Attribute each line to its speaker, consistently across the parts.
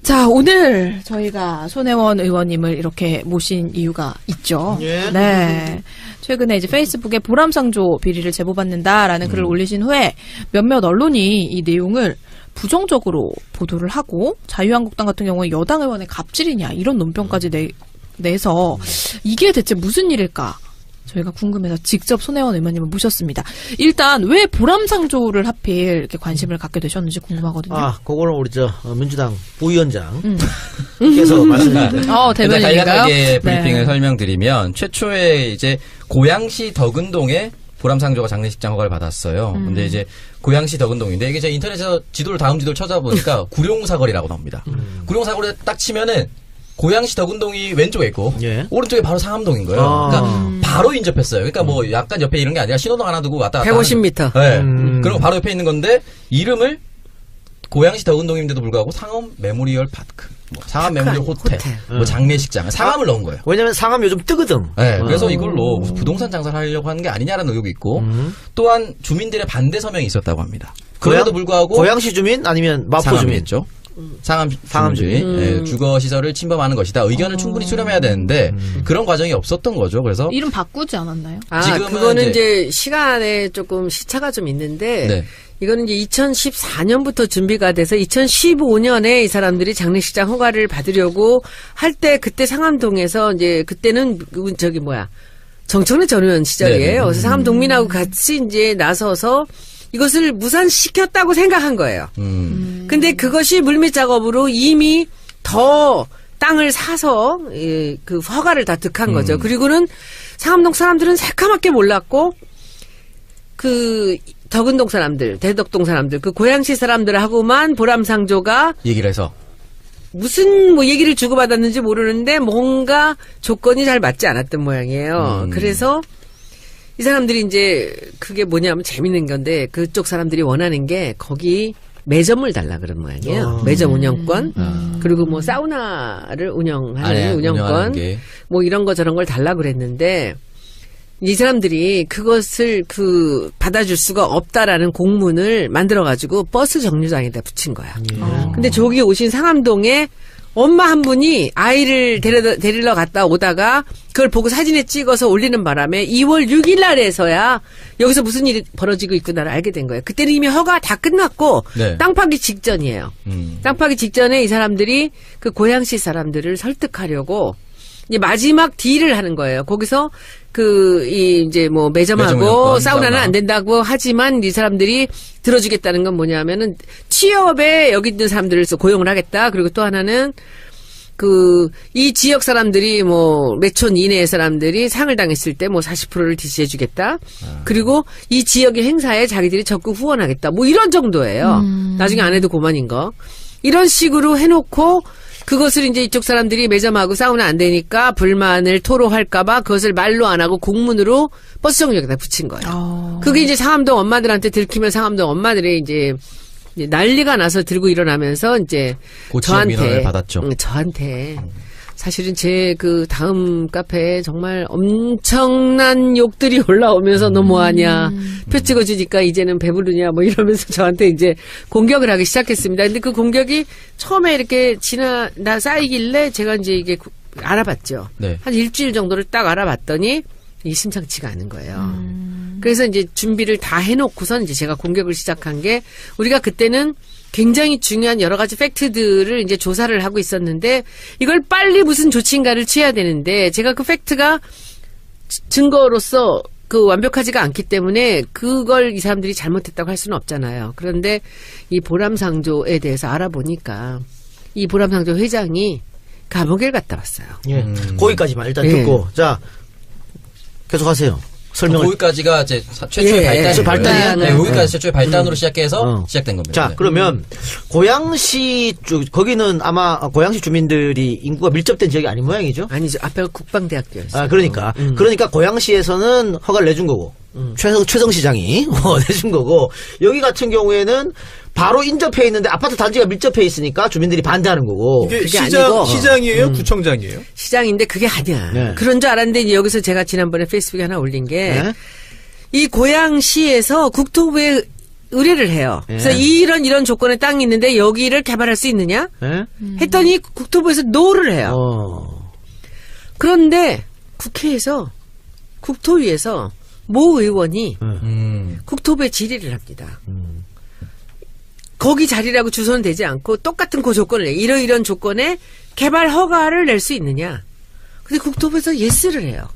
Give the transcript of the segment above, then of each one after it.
Speaker 1: 자, 오늘 저희가 손혜원 의원님을 이렇게 모신 이유가 있죠.
Speaker 2: 예.
Speaker 1: 네. 최근에 이제 페이스북에 보람상조 비리를 제보받는다라는 글을 올리신 후에 몇몇 언론이 이 내용을 부정적으로 보도를 하고 자유한국당 같은 경우는 여당 의원의 갑질이냐 이런 논평까지 내서 이게 대체 무슨 일일까? 저희가 궁금해서 직접 손혜원 의원님을 모셨습니다. 일단 왜 보람상조를 하필 이렇게 관심을 갖게 되셨는지 궁금하거든요.
Speaker 2: 아, 그거는 우리 민주당 부위원장께서 말씀해주세요.
Speaker 1: 대변인인가요?
Speaker 3: 간략하게 브리핑을 설명드리면 최초에 이제 고양시 덕은동에 보람상조가 장례식장 허가를 받았어요. 근데 이제 고양시 덕은동인데 이게 제가 인터넷에서 다음 지도를 찾아보니까 구룡사거리라고 나옵니다. 구룡사거리에 딱 치면은 고양시 덕은동이 왼쪽에 있고
Speaker 2: 예.
Speaker 3: 오른쪽에 바로 상암동인 거예요. 그러니까 바로 인접했어요. 그러니까 뭐 약간 옆에 이런 게 아니라 신호등 하나 두고 왔다 갔다
Speaker 4: 150m.
Speaker 3: 네. 그리고 바로 옆에 있는 건데 이름을 고양시 덕은동인데도 불구하고 상암 메모리얼 파크, 상암 메모리얼 호텔, 장례식장, 상암을 넣은 거예요.
Speaker 2: 왜냐면 상암 요즘 뜨거든.
Speaker 3: 네, 그래서 이걸로 부동산 장사를 하려고 하는 게 아니냐라는 의혹이 있고 또한 주민들의 반대 서명이 있었다고 합니다. 그럼에도 불구하고
Speaker 2: 고양시 주민 아니면 마포 주민이죠.
Speaker 3: 상암 주민 네, 주거 시설을 침범하는 것이다. 의견을 충분히 수렴해야 되는데 그런 과정이 없었던 거죠. 그래서
Speaker 1: 이름 바꾸지 않았나요?
Speaker 3: 지금은
Speaker 4: 그거는 이제 시간에 조금 시차가 좀 있는데
Speaker 3: 네.
Speaker 4: 이거는 이제 2014년부터 준비가 돼서 2015년에 이 사람들이 장례식장 허가를 받으려고 할 때 그때 상암동에서 이제 그때는 정청래 전 의원 시절이에요. 그래서 상암동민하고 같이 이제 나서서 이것을 무산시켰다고 생각한 거예요. 근데 그것이 물밑 작업으로 이미 더 땅을 사서 그 허가를 다 득한 거죠. 그리고는 상암동 사람들은 새카맣게 몰랐고 그 덕은동 사람들, 대덕동 사람들, 그 고양시 사람들하고만 보람상조가
Speaker 3: 얘기를 해서
Speaker 4: 무슨 얘기를 주고받았는지 모르는데 뭔가 조건이 잘 맞지 않았던 모양이에요. 그래서 이 사람들이 이제 그게 뭐냐면 재밌는 건데 그쪽 사람들이 원하는 게 거기 매점을 달라 그런 모양이에요. 매점 운영권 그리고 뭐 사우나를 운영하는 운영권 뭐 이런 거 저런 걸 달라 그랬는데 이 사람들이 그것을 받아줄 수가 없다라는 공문을 만들어가지고 버스 정류장에다 붙인 거야. 근데 저기 오신 상암동에 엄마 한 분이 아이를 데리러 갔다 오다가 그걸 보고 사진에 찍어서 올리는 바람에 2월 6일 날에서야 여기서 무슨 일이 벌어지고 있구나를 알게 된 거예요. 그때는 이미 허가 다 끝났고
Speaker 3: 네.
Speaker 4: 땅 파기 직전이에요. 땅 파기 직전에 이 사람들이 그 고양시 사람들을 설득하려고 이제 마지막 딜을 하는 거예요. 거기서 이제 매점하고 사우나는 안 된다고 하지만 이 사람들이 들어주겠다는 건 뭐냐면은 취업에 여기 있는 사람들을 고용을 하겠다. 그리고 또 하나는 이 지역 사람들이 몇 촌 이내의 사람들이 상을 당했을 때 40%를 디시해주겠다. 그리고 이 지역의 행사에 자기들이 적극 후원하겠다. 이런 정도예요. 나중에 안 해도 고만인 거. 이런 식으로 해놓고 그것을 이제 이쪽 사람들이 매점하고 사우나 안 되니까 불만을 토로할까봐 그것을 말로 안 하고 공문으로 버스 정류장에다 붙인 거예요. 그게 이제 상암동 엄마들한테 들키면 상암동 엄마들이 이제 난리가 나서 들고 일어나면서 이제
Speaker 3: 저한테 받았죠.
Speaker 4: 저한테 사실은 제 다음 카페에 정말 엄청난 욕들이 올라오면서 너 뭐하냐 표 찍어주니까 이제는 배부르냐 이러면서 저한테 이제 공격을 하기 시작했습니다. 근데 그 공격이 처음에 이렇게 쌓이길래 제가 이제 이게 알아봤죠.
Speaker 3: 네.
Speaker 4: 한 일주일 정도를 딱 알아봤더니 이게 심상치가 않은 거예요. 그래서 이제 준비를 다 해놓고선 이제 제가 공격을 시작한 게 우리가 그때는 굉장히 중요한 여러 가지 팩트들을 이제 조사를 하고 있었는데 이걸 빨리 무슨 조치인가를 취해야 되는데 제가 그 팩트가 증거로서 완벽하지가 않기 때문에 그걸 이 사람들이 잘못했다고 할 수는 없잖아요. 그런데 이 보람상조에 대해서 알아보니까 이 보람상조 회장이 감옥에 갔다 왔어요.
Speaker 2: 예. 거기까지만 일단 듣고 자 계속하세요. 설명을.
Speaker 3: 거기까지가 이제 최초의 발단이에요. 네, 거기까지 최초의 발단으로 시작해서 시작된 겁니다.
Speaker 2: 자, 그러면 고양시 거기는 아마 고양시 주민들이 인구가 밀접된 지역이 아닌 모양이죠?
Speaker 4: 아니죠. 앞에가 국방대학교였어요.
Speaker 2: 그러니까 고양시에서는 허가를 내준 거고 최성 시장이 내준 거고 여기 같은 경우에는 바로 인접해 있는데 아파트 단지가 밀접해 있으니까 주민들이 반대하는 거고.
Speaker 5: 이게 시장이에요? 구청장이에요?
Speaker 4: 시장인데 그게 아니야.
Speaker 2: 네.
Speaker 4: 그런 줄 알았는데 이제 여기서 제가 지난번에 페이스북에 하나 올린 게 이 고양시에서 국토부에 의뢰를 해요.
Speaker 2: 예.
Speaker 4: 그래서 이런 조건의 땅이 있는데 여기를 개발할 수 있느냐?
Speaker 2: 예?
Speaker 4: 했더니 국토부에서 노를 해요. 그런데 국회에서 국토위에서 모 의원이 국토부에 질의를 합니다. 거기 자리라고 주소는 되지 않고 똑같은 그 조건을 내요. 이런 조건에 개발 허가를 낼 수 있느냐. 근데 국토부에서 예스를 해요.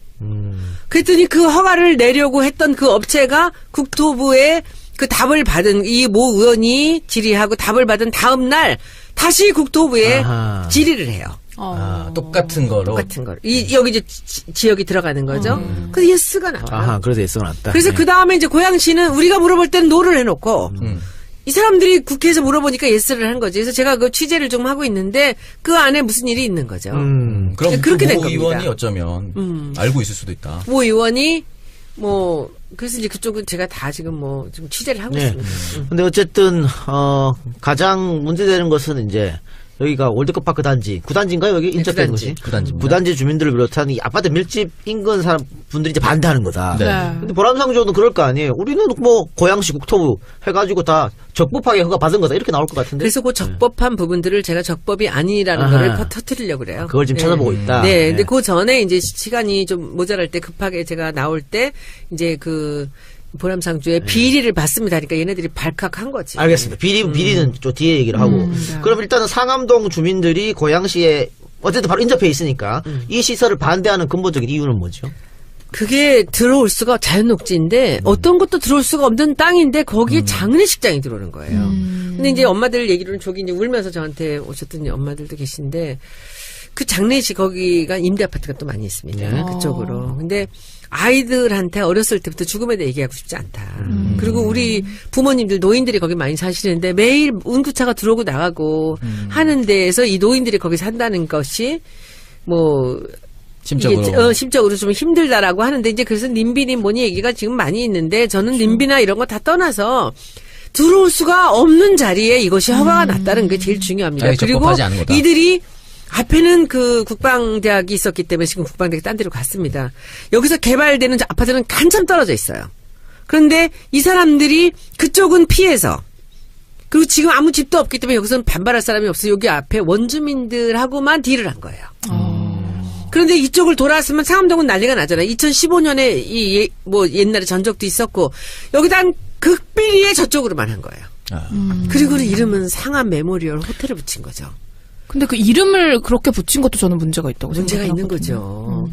Speaker 4: 그랬더니 그 허가를 내려고 했던 그 업체가 국토부에 그 답을 받은 이 모 의원이 질의하고 답을 받은 다음 날 다시 국토부에
Speaker 2: 아하.
Speaker 4: 질의를 해요.
Speaker 3: 똑같은 거로.
Speaker 4: 똑같은 거로. 여기 이제 지역이 들어가는 거죠. 그래서 예스가 나와요.
Speaker 2: 아하, 그래서 예스가 났다.
Speaker 4: 그래서 그 다음에 이제 고양시는 우리가 물어볼 때는 노를 해놓고 이 사람들이 국회에서 물어보니까 예스를 한 거지. 그래서 제가 그 취재를 좀 하고 있는데 그 안에 무슨 일이 있는 거죠.
Speaker 3: 그럼
Speaker 4: 그렇게 된
Speaker 3: 모
Speaker 4: 겁니다.
Speaker 3: 의원이 어쩌면 알고 있을 수도 있다.
Speaker 4: 모 의원이 뭐 그래서 이제 그쪽은 제가 다 지금 뭐 좀 취재를 하고
Speaker 2: 네.
Speaker 4: 있습니다.
Speaker 2: 근데 어쨌든 가장 문제되는 것은 이제 여기가 월드컵 파크 단지, 구단지인가요? 여기 인접된
Speaker 4: 구단지.
Speaker 2: 것이?
Speaker 3: 구단지입니다.
Speaker 2: 구단지 주민들을 비롯한 이 아파트 밀집 인근 사람 분들이 이제 반대하는 거다.
Speaker 3: 네.
Speaker 2: 근데 보람상조는 그럴 거 아니에요. 우리는 뭐 고양시 국토부 해가지고 다 적법하게 허가 받은 거다 이렇게 나올 것 같은데.
Speaker 4: 그래서 그 적법한 부분들을 제가 적법이 아니라는
Speaker 2: 아하.
Speaker 4: 거를 터뜨리려고 그래요.
Speaker 2: 그걸 지금 찾아보고 있다.
Speaker 4: 네, 근데
Speaker 2: 네.
Speaker 4: 그 전에 이제 시간이 좀 모자랄 때 급하게 제가 나올 때 이제 그 보람상조의 비리를 봤습니다. 그러니까 얘네들이 발칵한 거지.
Speaker 2: 알겠습니다. 비리는 좀 뒤에 얘기를 하고. 그럼 일단은 상암동 주민들이 고양시에 어쨌든 바로 인접해 있으니까 이 시설을 반대하는 근본적인 이유는 뭐죠?
Speaker 4: 그게 들어올 수가 자연녹지인데 어떤 것도 들어올 수가 없는 땅인데 거기에 장례식장이 들어오는 거예요. 근데 이제 엄마들 얘기로는 저기 이제 울면서 저한테 오셨던 엄마들도 계신데 그 장례식 거기가 임대 아파트가 또 많이 있습니다.
Speaker 2: 네.
Speaker 4: 그쪽으로. 근데 아이들한테 어렸을 때부터 죽음에 대해 얘기하고 싶지 않다. 그리고 우리 부모님들 노인들이 거기 많이 사시는데 매일 운구차가 들어오고 나가고 하는 데에서 이 노인들이 거기 산다는 것이 뭐
Speaker 3: 심적으로.
Speaker 4: 이게, 심적으로 좀 힘들다라고 하는데 이제 그래서 님비니 뭐니 얘기가 지금 많이 있는데 저는 님비나 이런 거 다 떠나서 들어올 수가 없는 자리에 이것이 허가가 났다는 게 제일 중요합니다.
Speaker 3: 아니,
Speaker 4: 그리고
Speaker 3: 적법하지 않은 거다.
Speaker 4: 이들이 앞에는 그 국방대학이 있었기 때문에 지금 국방대학이 딴 데로 갔습니다. 여기서 개발되는 아파트는 한참 떨어져 있어요. 그런데 이 사람들이 그쪽은 피해서 그리고 지금 아무 집도 없기 때문에 여기서는 반발할 사람이 없어요. 여기 앞에 원주민들하고만 딜을 한 거예요. 그런데 이쪽을 돌아왔으면 상암동은 난리가 나잖아요. 2015년에 뭐 옛날에 전적도 있었고 여기다 한 극비리에 저쪽으로만 한 거예요. 그리고 이름은 상암 메모리얼 호텔을 붙인 거죠.
Speaker 1: 근데 그 이름을 그렇게 붙인 것도 저는 문제가 있다고
Speaker 4: 문제가 있는
Speaker 1: 생각하거든요.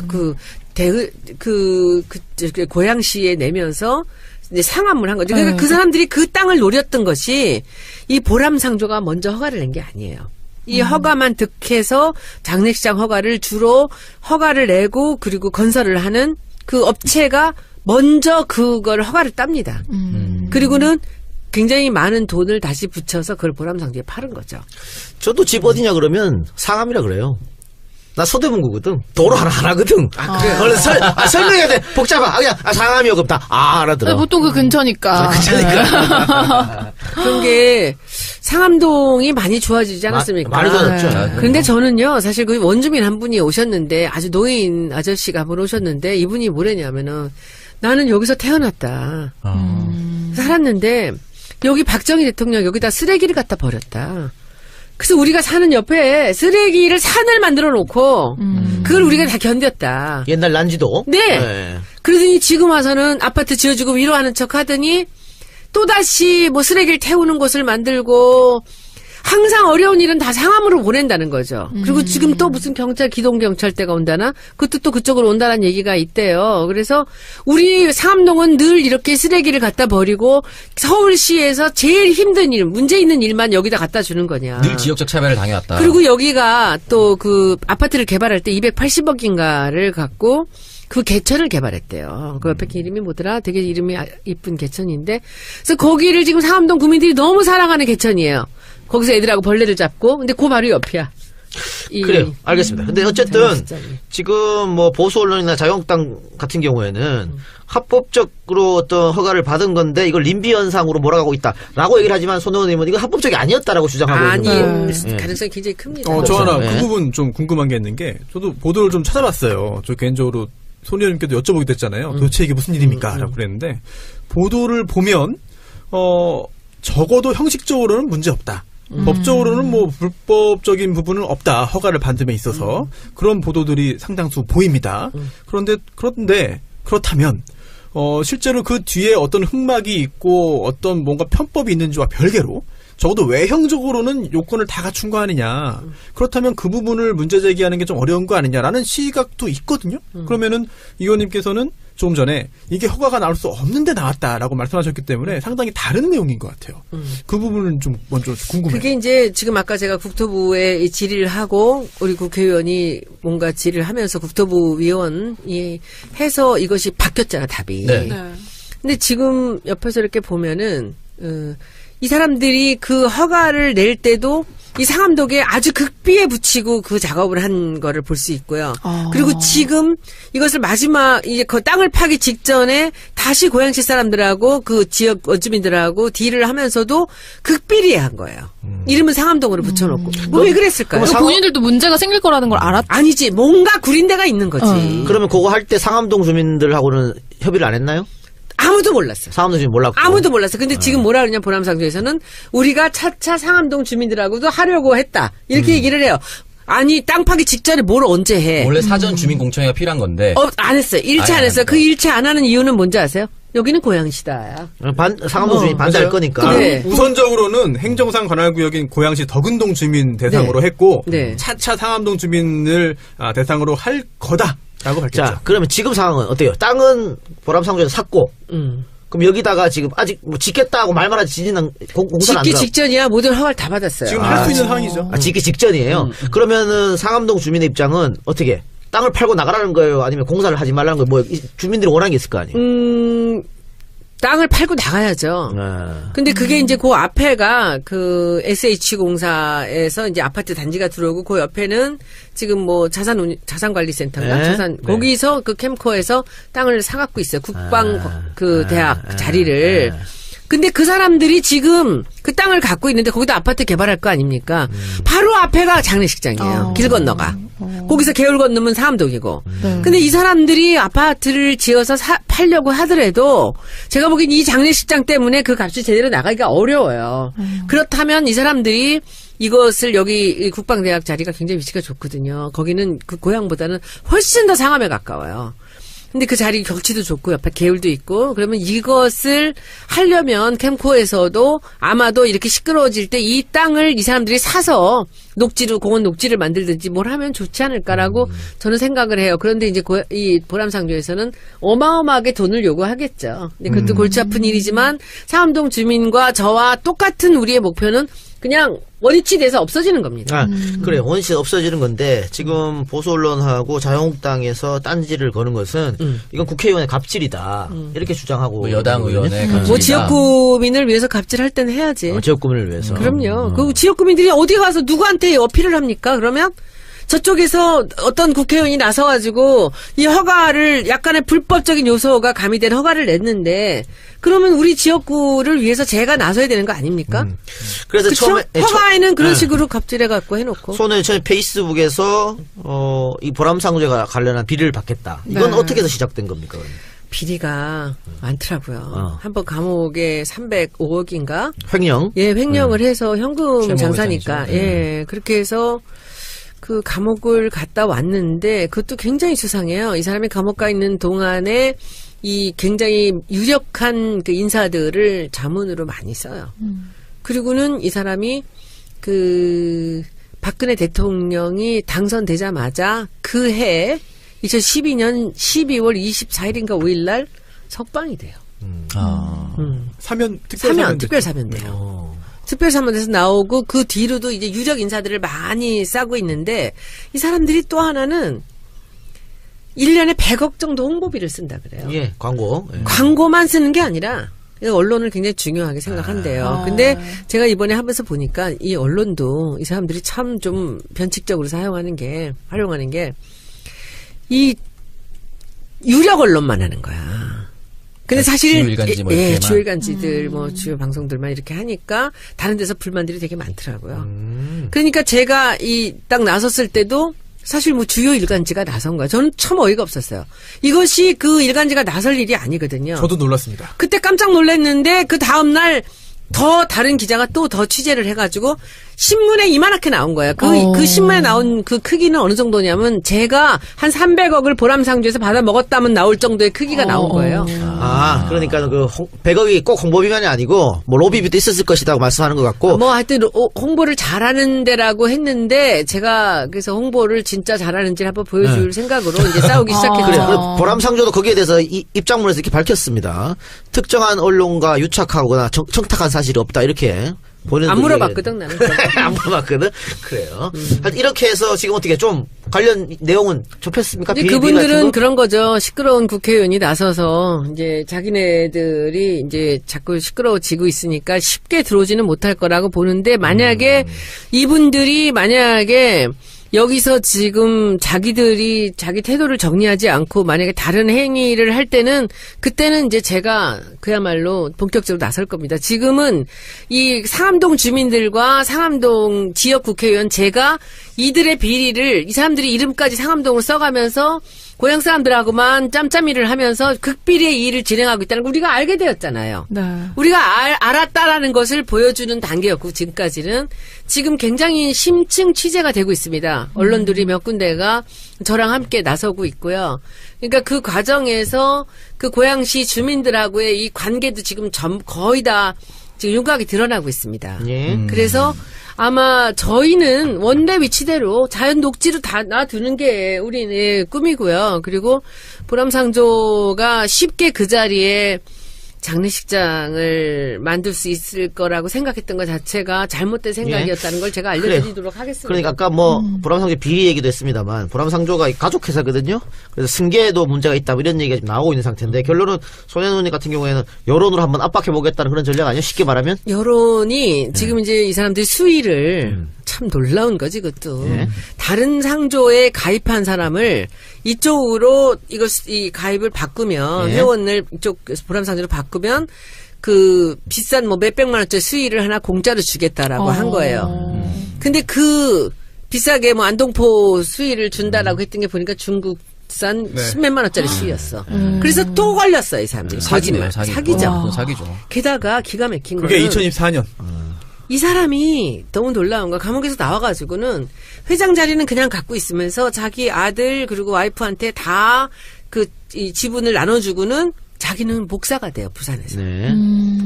Speaker 4: 거죠. 고양시에 내면서 이제 상암을 한 거죠. 그러니까 그 사람들이 그 땅을 노렸던 것이 이 보람상조가 먼저 허가를 낸 게 아니에요. 이 허가만 득해서 장례식장 허가를 주로 허가를 내고 그리고 건설을 하는 그 업체가 먼저 그걸 허가를 땁니다. 그리고는 굉장히 많은 돈을 다시 붙여서 그걸 보람상조에 파는 거죠.
Speaker 2: 저도 집 어디냐 그러면 상암이라 그래요. 나 서대문구거든. 도로 하나거든.
Speaker 4: 그래요?
Speaker 2: 원래 설명해야 돼. 복잡하. 그냥 상암이요. 그럼 다 알아들어.
Speaker 1: 보통 그 근처니까.
Speaker 4: 그런 게 상암동이 많이 좋아지지 않았습니까?
Speaker 2: 많이 좋아졌죠.
Speaker 4: 그런데 저는요, 사실 그 원주민 한 분이 오셨는데 아주 노인 아저씨가 한 분 오셨는데 이분이 뭐랬냐면은 나는 여기서 태어났다. 살았는데 여기 박정희 대통령 여기다 쓰레기를 갖다 버렸다. 그래서 우리가 사는 옆에 쓰레기를 산을 만들어 놓고 그걸 우리가 다 견뎠다.
Speaker 2: 옛날 난지도.
Speaker 4: 네. 그러더니 지금 와서는 아파트 지어주고 위로하는 척 하더니 또다시 뭐 쓰레기를 태우는 곳을 만들고 항상 어려운 일은 다 상암으로 보낸다는 거죠. 그리고 지금 또 무슨 기동경찰대가 온다나? 그것도 또 그쪽으로 온다는 얘기가 있대요. 그래서 우리 상암동은 늘 이렇게 쓰레기를 갖다 버리고 서울시에서 제일 힘든 일, 문제 있는 일만 여기다 갖다 주는 거냐.
Speaker 3: 늘 지역적 차별을 당해왔다.
Speaker 4: 그리고 여기가 또 그 아파트를 개발할 때 280억인가를 갖고 그 개천을 개발했대요. 그 옆에 이름이 뭐더라? 되게 이름이 이쁜 개천인데. 그래서 거기를 지금 상암동 구민들이 너무 사랑하는 개천이에요. 거기서 애들하고 벌레를 잡고. 근데 그 바로 옆이야.
Speaker 2: 그래요. 알겠습니다. 근데 어쨌든
Speaker 4: 장례식장이.
Speaker 2: 지금 뭐 보수 언론이나 자유한국당 같은 경우에는 합법적으로 어떤 허가를 받은 건데 이걸 림비 현상으로 몰아가고 있다라고 얘기를 하지만 손혜원 의원은 이거 합법적이 아니었다라고 주장하고 있는 거예요.
Speaker 4: 가능성이 굉장히 큽니다.
Speaker 5: 저 하나
Speaker 2: 네.
Speaker 5: 그 부분 좀 궁금한 게 있는 게 저도 보도를 좀 찾아봤어요. 저 개인적으로 손의원님께도 여쭤보기도 했잖아요. 도대체 이게 무슨 일입니까? 라고 그랬는데 보도를 보면 적어도 형식적으로는 문제 없다. 법적으로는 뭐 불법적인 부분은 없다. 허가를 받음에 있어서 그런 보도들이 상당수 보입니다. 그런데 그렇다면 실제로 그 뒤에 어떤 흑막이 있고 어떤 뭔가 편법이 있는지와 별개로 적어도 외형적으로는 요건을 다 갖춘 거 아니냐. 그렇다면 그 부분을 문제 제기하는 게 좀 어려운 거 아니냐라는 시각도 있거든요. 그러면은 이 의원님께서는 조금 전에 이게 허가가 나올 수 없는데 나왔다라고 말씀하셨기 때문에 상당히 다른 내용인 것 같아요. 그 부분은 좀 먼저 궁금해요.
Speaker 4: 그게 이제 지금 아까 제가 국토부에 이 질의를 하고 우리 국회의원이 뭔가 질의를 하면서 국토부 위원이 해서 이것이 바뀌었잖아, 답이.
Speaker 3: 네.
Speaker 4: 근데 지금 옆에서 이렇게 보면은 이 사람들이 그 허가를 낼 때도 이 상암동에 아주 극비에 붙이고 그 작업을 한 거를 볼 수 있고요. 그리고 지금 이것을 마지막 이제 그 땅을 파기 직전에 다시 고양시 사람들하고 그 지역 원주민들하고 딜을 하면서도 극비리에 한 거예요. 이름은 상암동으로 붙여놓고. 왜 그랬을까요?
Speaker 1: 본인들도 문제가 생길 거라는 걸 알았.
Speaker 4: 아니지. 뭔가 구린 데가 있는 거지.
Speaker 2: 그러면 그거 할 때 상암동 주민들하고는 협의를 안 했나요?
Speaker 4: 아무도 몰랐어요.
Speaker 2: 상암동 주민 몰랐고.
Speaker 4: 아무도 몰랐어. 근데 지금 뭐라 그러냐, 보람상조에서는 우리가 차차 상암동 주민들하고도 하려고 했다. 이렇게 얘기를 해요. 아니, 땅 파기 직전에 뭘 언제 해?
Speaker 3: 원래 사전 주민 공청회가 필요한 건데.
Speaker 4: 안 했어요. 일체 안 했어요. 그 일체 안 하는 이유는 뭔지 아세요? 여기는 고양시다.
Speaker 2: 상암동 주민이 반대할 거니까.
Speaker 4: 네.
Speaker 5: 우선적으로는 행정상 관할구역인 고양시 덕은동 주민 대상으로 했고
Speaker 4: 네.
Speaker 5: 차차 상암동 주민을 대상으로 할 거다라고 밝혔죠.
Speaker 2: 자, 그러면 지금 상황은 어때요? 땅은 보람상조에서 샀고, 그럼 여기다가 지금 아직 뭐 짓겠다고 말만 하지 짓는 공사는 안
Speaker 4: 짓기
Speaker 2: 들어.
Speaker 4: 직전이야. 모든 허가를 다 받았어요.
Speaker 5: 지금 할 수 있는 상황이죠.
Speaker 2: 짓기 직전이에요. 그러면은 상암동 주민의 입장은 어떻게? 땅을 팔고 나가라는 거예요? 아니면 공사를 하지 말라는 거예요? 뭐 주민들이 원하는 게 있을 거 아니에요?
Speaker 4: 땅을 팔고 나가야죠. 근데 그게 이제 그 앞에가 그 SH공사에서 이제 아파트 단지가 들어오고 그 옆에는 지금 뭐 자산관리센터인가?
Speaker 2: 네.
Speaker 4: 거기서 그 캠코에서 땅을 사갖고 있어요. 국방 그 대학 자리를. 근데 그 사람들이 지금 그 땅을 갖고 있는데 거기다 아파트 개발할 거 아닙니까? 바로 앞에가 장례식장이에요. 길 건너가. 거기서 개울 건너면 상암동이고. 근데 이 사람들이 아파트를 지어서 팔려고 하더라도 제가 보기엔 이 장례식장 때문에 그 값이 제대로 나가기가 어려워요. 그렇다면 이 사람들이 이것을 여기 이 국방대학 자리가 굉장히 위치가 좋거든요. 거기는 그 고향보다는 훨씬 더 상암에 가까워요. 근데 그 자리 경치도 좋고 옆에 개울도 있고 그러면 이것을 하려면 캠코에서도 아마도 이렇게 시끄러워질 때 이 땅을 이 사람들이 사서 녹지로 공원 녹지를 만들든지 뭘 하면 좋지 않을까라고 저는 생각을 해요. 그런데 이제 이 보람상조에서는 어마어마하게 돈을 요구하겠죠. 근데 그것도 골치 아픈 일이지만 상암동 주민과 저와 똑같은 우리의 목표는 그냥 원위치 돼서 없어지는 겁니다.
Speaker 2: 그래 원시 없어지는 건데 지금 보수 언론하고 자유한국당에서 딴지를 거는 것은 이건 국회의원의 갑질이다 이렇게 주장하고
Speaker 3: 뭐 여당 의원의 갑질이다.
Speaker 4: 뭐 지역구민을 위해서 갑질할 때는 해야지.
Speaker 2: 지역구민을 위해서.
Speaker 4: 그럼요. 그 지역구민들이 어디 가서 누구한테 어필을 합니까? 그러면 저쪽에서 어떤 국회의원이 나서가지고 이 허가를 약간의 불법적인 요소가 가미된 허가를 냈는데 그러면 우리 지역구를 위해서 제가 나서야 되는 거 아닙니까?
Speaker 2: 그래서
Speaker 4: 그쵸?
Speaker 2: 처음에
Speaker 4: 허가에는 그런 식으로 갑질해갖고 해놓고.
Speaker 2: 손에 처음에 페이스북에서 이 보람상조가 관련한 비리를 받겠다. 이건
Speaker 1: 네.
Speaker 2: 어떻게 해서 시작된 겁니까? 그러면?
Speaker 4: 비리가 많더라고요. 한번 감옥에 305억인가?
Speaker 2: 횡령.
Speaker 4: 예, 횡령을 해서 현금
Speaker 3: 최모
Speaker 4: 장사니까.
Speaker 3: 회장이죠.
Speaker 4: 예, 그렇게 해서 그 감옥을 갔다 왔는데 그것도 굉장히 수상해요. 이 사람이 감옥 가 있는 동안에 이 굉장히 유력한 그 인사들을 자문으로 많이 써요. 그리고는 이 사람이 그 박근혜 대통령이 당선되자마자 그 해 2012년 12월 24일인가 5일 날 석방이 돼요.
Speaker 5: 사면
Speaker 4: 특별 사면 돼요. 특별 사면에서 나오고 그 뒤로도 이제 유력 인사들을 많이 싸고 있는데 이 사람들이 또 하나는 1년에 100억 정도 홍보비를 쓴다 그래요.
Speaker 2: 예, 광고. 예.
Speaker 4: 광고만 쓰는 게 아니라 언론을 굉장히 중요하게 생각한대요. 근데 제가 이번에 하면서 보니까 이 언론도 이 사람들이 참 좀 변칙적으로 활용하는 게 이 유력 언론만 하는 거야. 근데 사실
Speaker 3: 주요 일간지 뭐 이렇게만.
Speaker 4: 주요 일간지들 뭐 주요 방송들만 이렇게 하니까 다른 데서 불만들이 되게 많더라고요. 그러니까 제가 이 딱 나섰을 때도 사실 뭐 주요 일간지가 나선 거야. 저는 참 어이가 없었어요. 이것이 그 일간지가 나설 일이 아니거든요.
Speaker 5: 저도 놀랐습니다.
Speaker 4: 그때 깜짝 놀랐는데 그 다음 날 더 다른 기자가 또 더 취재를 해가지고 신문에 이만하게 나온 거예요. 그 신문에 나온 그 크기는 어느 정도냐면 제가 한 300억을 보람상조에서 받아 먹었다면 나올 정도의 크기가 나온 거예요.
Speaker 2: 그러니까 그 100억이 꼭 홍보비만이 아니고 뭐 로비비도 있었을 것이라고 말씀하는 것 같고.
Speaker 4: 뭐 하여튼 홍보를 잘하는 데라고 했는데 제가 그래서 홍보를 진짜 잘하는지를 한번 보여줄 생각으로 이제 싸우기 시작했죠.
Speaker 2: 그래, 보람상조도 거기에 대해서 입장문에서 이렇게 밝혔습니다. 특정한 언론과 유착하거나 청탁한 사실이 없다 이렇게.
Speaker 4: 안 물어봤거든 나는.
Speaker 2: 안 물어봤거든. 그래요. 하여튼 이렇게 해서 지금 어떻게 좀 관련 내용은 좁혔습니까?
Speaker 4: 근데 그분들은 그런 거죠. 시끄러운 국회의원이 나서서 이제 자기네들이 이제 자꾸 시끄러워지고 있으니까 쉽게 들어오지는 못할 거라고 보는데 만약에 이분들이 만약에 여기서 지금 자기들이 자기 태도를 정리하지 않고 만약에 다른 행위를 할 때는 그때는 이제 제가 그야말로 본격적으로 나설 겁니다. 지금은 이 상암동 주민들과 상암동 지역 국회의원 제가 이들의 비리를 이 사람들이 이름까지 상암동을 써가면서 고향 사람들하고만 짬짬이를 하면서 극비리의 일을 진행하고 있다는 걸 우리가 알게 되었잖아요.
Speaker 1: 네.
Speaker 4: 우리가 알았다라는 것을 보여주는 단계였고 지금까지는 지금 굉장히 심층 취재가 되고 있습니다. 언론들이 몇 군데가 저랑 함께 나서고 있고요. 그러니까 그 과정에서 그 고양시 주민들하고의 이 관계도 지금 거의 다 지금 윤곽이 드러나고 있습니다. 그래서 아마 저희는 원래 위치대로 자연 녹지로 다 놔두는 게 우리의 꿈이고요. 그리고 보람상조가 쉽게 그 자리에 장례식장을 만들 수 있을 거라고 생각했던 것 자체가 잘못된 생각이었다는 걸 제가 알려드리도록 하겠습니다.
Speaker 2: 그러니까 아까 뭐 보람상조 비리 얘기도 했습니다만 보람상조가 가족회사거든요. 그래서 승계에도 문제가 있다 뭐 이런 얘기가 지금 나오고 있는 상태인데 결론은 손혜원 의원 같은 경우에는 여론으로 한번 압박해보겠다는 그런 전략 아니에요? 쉽게 말하면?
Speaker 4: 여론이 지금 이제 이 사람들이 수위를 참 놀라운 거지 그것도. 다른 상조에 가입한 사람을 이쪽으로 이 가입을 바꾸면 회원을 이쪽 보람상조로 바꾸면 그 비싼 뭐 몇백만 원짜리 수위를 하나 공짜로 주겠다라고 한 거예요. 근데 그 비싸게 뭐 안동포 수위를 준다라고 했던 게 보니까 중국산 10몇만 원짜리 수위였어. 그래서 또 걸렸어 이 사람들이.
Speaker 3: 사기네요.
Speaker 4: 사기죠.
Speaker 3: 사기죠.
Speaker 4: 게다가 기가 막힌
Speaker 5: 그게
Speaker 4: 거는
Speaker 5: 2024년.
Speaker 4: 이 사람이 너무 놀라운 거 감옥에서 나와가지고는 회장 자리는 그냥 갖고 있으면서 자기 아들 그리고 와이프한테 다 이 지분을 나눠주고는 자기는 목사가 돼요 부산에서.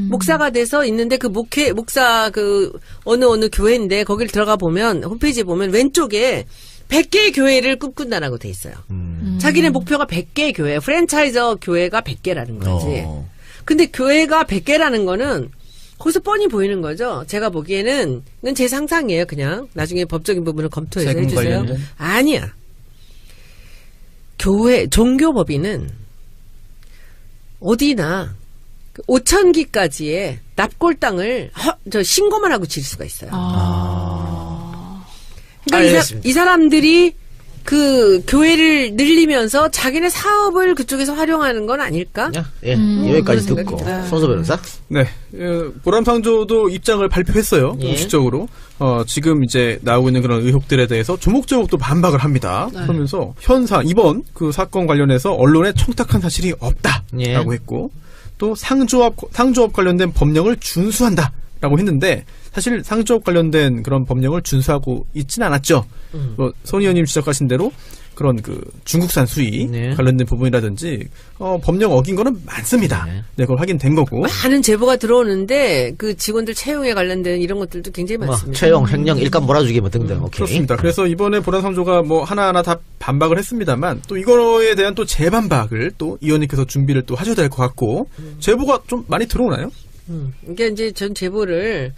Speaker 4: 목사가 돼서 있는데 그 목사 그 어느 교회인데 거기를 들어가 보면 홈페이지에 보면 왼쪽에 100개의 교회를 꿈꾼다라고 돼 있어요. 자기네 목표가 100개의 교회, 프랜차이저 교회가 100개라는 거지. 근데 교회가 100개라는 거는 거기서 뻔히 보이는 거죠. 제가 보기에는 이건 제 상상이에요. 그냥 나중에 법적인 부분을 검토해서 해주세요.
Speaker 3: 관련된?
Speaker 4: 아니야. 종교법인은 어디나 5,000기까지의 납골 땅을 신고만 하고 질 수가 있어요. 그러니까 이 사람들이 그 교회를 늘리면서 자기네 사업을 그쪽에서 활용하는 건 아닐까?
Speaker 2: 여기까지 듣고 손소 변호사.
Speaker 5: 네, 보람상조도 입장을 발표했어요. 공식적으로. 지금 이제 나오고 있는 그런 의혹들에 대해서 조목조목 또 반박을 합니다. 그러면서 이번 그 사건 관련해서 언론에 청탁한 사실이 없다라고 했고, 또 상조업 관련된 법령을 준수한다라고 했는데, 사실 상조업 관련된 그런 법령을 준수하고 있지는 않았죠. 손 의원님 지적하신 대로 그런 그 중국산 수입 관련된 부분이라든지 법령 어긴 거는 많습니다. 네, 그걸 확인된 거고.
Speaker 4: 많은 제보가 들어오는데 그 직원들 채용에 관련된 이런 것들도 굉장히 많습니다.
Speaker 2: 채용, 횡령, 일감 몰아주기 뭐 등등. 오케이.
Speaker 5: 그렇습니다. 그래서 이번에 보람상조가 뭐 하나하나 다 반박을 했습니다만 또 이거에 대한 또 재반박을 또 이 의원님께서 준비를 또 하셔야 될 것 같고 제보가 좀 많이 들어오나요?
Speaker 4: 이게 이제 전 제보를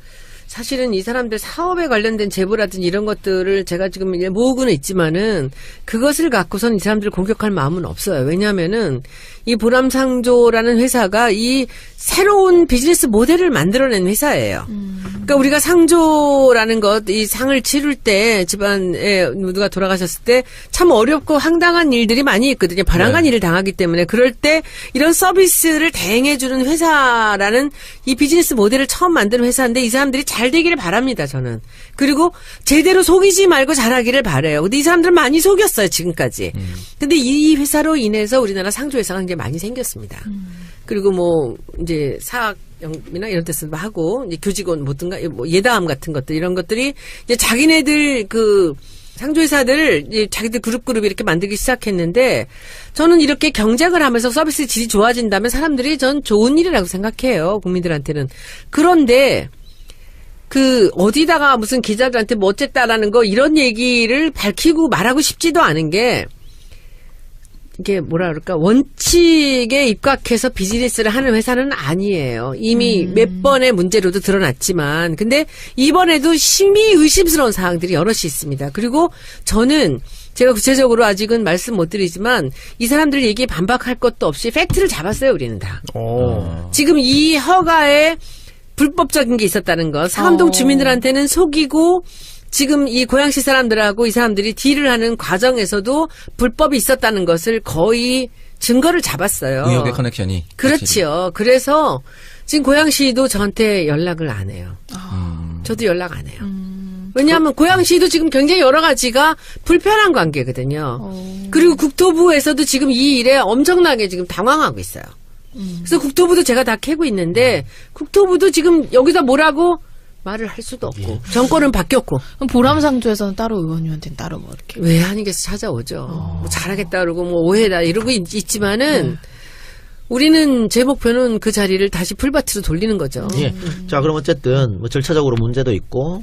Speaker 4: 사실은 이 사람들 사업에 관련된 제보라든지 이런 것들을 제가 지금 모으고는 있지만은 그것을 갖고선 이 사람들을 공격할 마음은 없어요. 왜냐하면은 이 보람상조라는 회사가 이 새로운 비즈니스 모델을 만들어낸 회사예요. 그러니까 우리가 상조라는 것, 이 상을 치를 때 집안에 누가 돌아가셨을 때 참 어렵고 황당한 일들이 많이 있거든요. 바람간 일을 당하기 때문에 그럴 때 이런 서비스를 대행해주는 회사라는 이 비즈니스 모델을 처음 만든 회사인데 이 사람들이 잘 되기를 바랍니다. 저는. 그리고 제대로 속이지 말고 잘하기를 바라요. 근데 이 사람들은 많이 속였어요. 지금까지. 근데 이 회사로 인해서 우리나라 상조 회사가 굉장히 많이 생겼습니다. 그리고 뭐 이제 영이나 이런 데서 하고 이제 교직원 뭐든가 뭐 예담 같은 것들 이런 것들이 이제 자기네들 그 상조회사들 이제 자기들 그룹 이렇게 만들기 시작했는데 저는 이렇게 경쟁을 하면서 서비스 질이 좋아진다면 사람들이 전 좋은 일이라고 생각해요. 국민들한테는. 그런데 그 어디다가 무슨 기자들한테 뭐 어쨌다라는 거 이런 얘기를 밝히고 말하고 싶지도 않은 게 이게 뭐라 그럴까 원칙에 입각해서 비즈니스를 하는 회사는 아니에요. 이미 몇 번의 문제로도 드러났지만 근데 이번에도 심히 의심스러운 사항들이 여럿이 있습니다. 그리고 저는 제가 구체적으로 아직은 말씀 못 드리지만 이 사람들 얘기에 반박할 것도 없이 팩트를 잡았어요. 우리는 다. 지금 이 허가에 불법적인 게 있었다는 거 상암동 주민들한테는 속이고 지금 이 고양시 사람들하고 이 사람들이 딜을 하는 과정에서도 불법이 있었다는 것을 거의 증거를 잡았어요.
Speaker 3: 의혹의 커넥션이.
Speaker 4: 그렇지요. 그래서 지금 고양시도 저한테 연락을 안 해요. 저도 연락 안 해요. 왜냐하면 고양시도 지금 굉장히 여러 가지가 불편한 관계거든요. 그리고 국토부에서도 지금 이 일에 엄청나게 지금 당황하고 있어요. 그래서 국토부도 제가 다 캐고 있는데 국토부도 지금 여기다 뭐라고 말을 할 수도 없고 정권은 바뀌었고
Speaker 1: 그럼 보람상조에서는 따로 의원님한테는 따로 뭐 이렇게
Speaker 4: 외환위에서 찾아오죠. 뭐 잘하겠다 그러고 뭐 오해다 이러고 있지만은 우리는 제 목표는 그 자리를 다시 풀밭으로 돌리는 거죠.
Speaker 2: 예. 자, 그럼 어쨌든 뭐 절차적으로 문제도 있고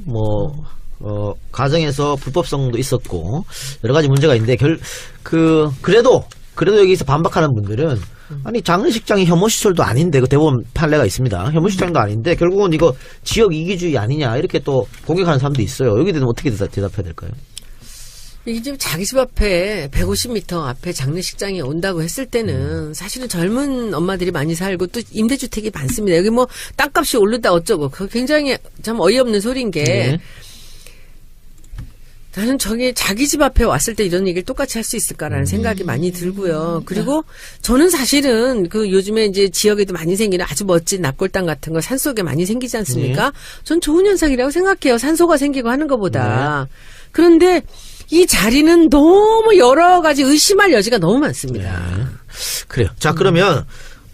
Speaker 2: 과정에서 불법성도 있었고 여러 가지 문제가 있는데 그래도 여기서 반박하는 분들은 아니 장례식장이 혐오시설도 아닌데 그 대법원 판례가 있습니다. 혐오시설도 아닌데 결국은 이거 지역 이기주의 아니냐 이렇게 또 공격하는 사람도 있어요. 여기에 대해서 어떻게 대답해야 될까요?
Speaker 4: 이게 지금 자기 집 앞에 150m 앞에 장례식장이 온다고 했을 때는 사실은 젊은 엄마들이 많이 살고 또 임대주택이 많습니다. 여기 뭐 땅값이 오르다 어쩌고 그 굉장히 참 어이없는 소리인 게
Speaker 2: 네.
Speaker 4: 나는 저기 자기 집 앞에 왔을 때 이런 얘기를 똑같이 할 수 있을까라는 생각이 많이 들고요. 그리고 저는 사실은 그 요즘에 이제 지역에도 많이 생기는 아주 멋진 납골당 같은 거 산속에 많이 생기지 않습니까? 전 좋은 현상이라고 생각해요. 산소가 생기고 하는 것보다. 그런데 이 자리는 너무 여러 가지 의심할 여지가 너무 많습니다.
Speaker 2: 그래요. 자, 그러면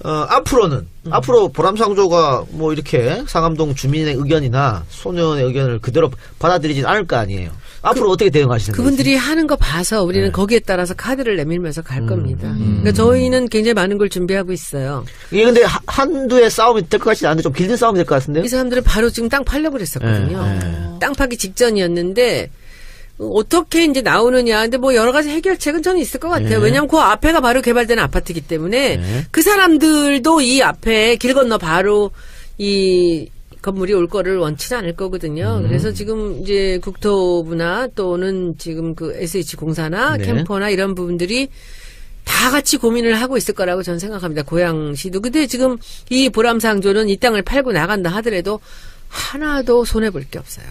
Speaker 2: 앞으로 보람상조가 뭐 이렇게 상암동 주민의 의견이나 소년의 의견을 그대로 받아들이진 않을 거 아니에요. 앞으로 어떻게 대응하시는 거예요?
Speaker 4: 그분들이 하는 거 봐서 우리는 거기에 따라서 카드를 내밀면서 갈 겁니다. 그러니까 저희는 굉장히 많은 걸 준비하고 있어요.
Speaker 2: 이게 근데 한두의 싸움이 될 것 같지 않은데 좀 길든 싸움이 될 것 같은데요?
Speaker 4: 이 사람들은 바로 지금 땅 팔려고 그랬었거든요. 땅 파기 직전이었는데 어떻게 이제 나오느냐. 근데 뭐 여러 가지 해결책은 저는 있을 것 같아요. 왜냐하면 그 앞에가 바로 개발되는 아파트이기 때문에 그 사람들도 이 앞에 길 건너 바로 이 건물이 올 거를 원치는 않을 거거든요. 그래서 지금 이제 국토부나 또는 지금 그 SH공사나 캠퍼나 이런 부분들이 다 같이 고민을 하고 있을 거라고 저는 생각합니다. 고양시도. 근데 지금 이 보람상조는 이 땅을 팔고 나간다 하더라도 하나도 손해볼 게 없어요.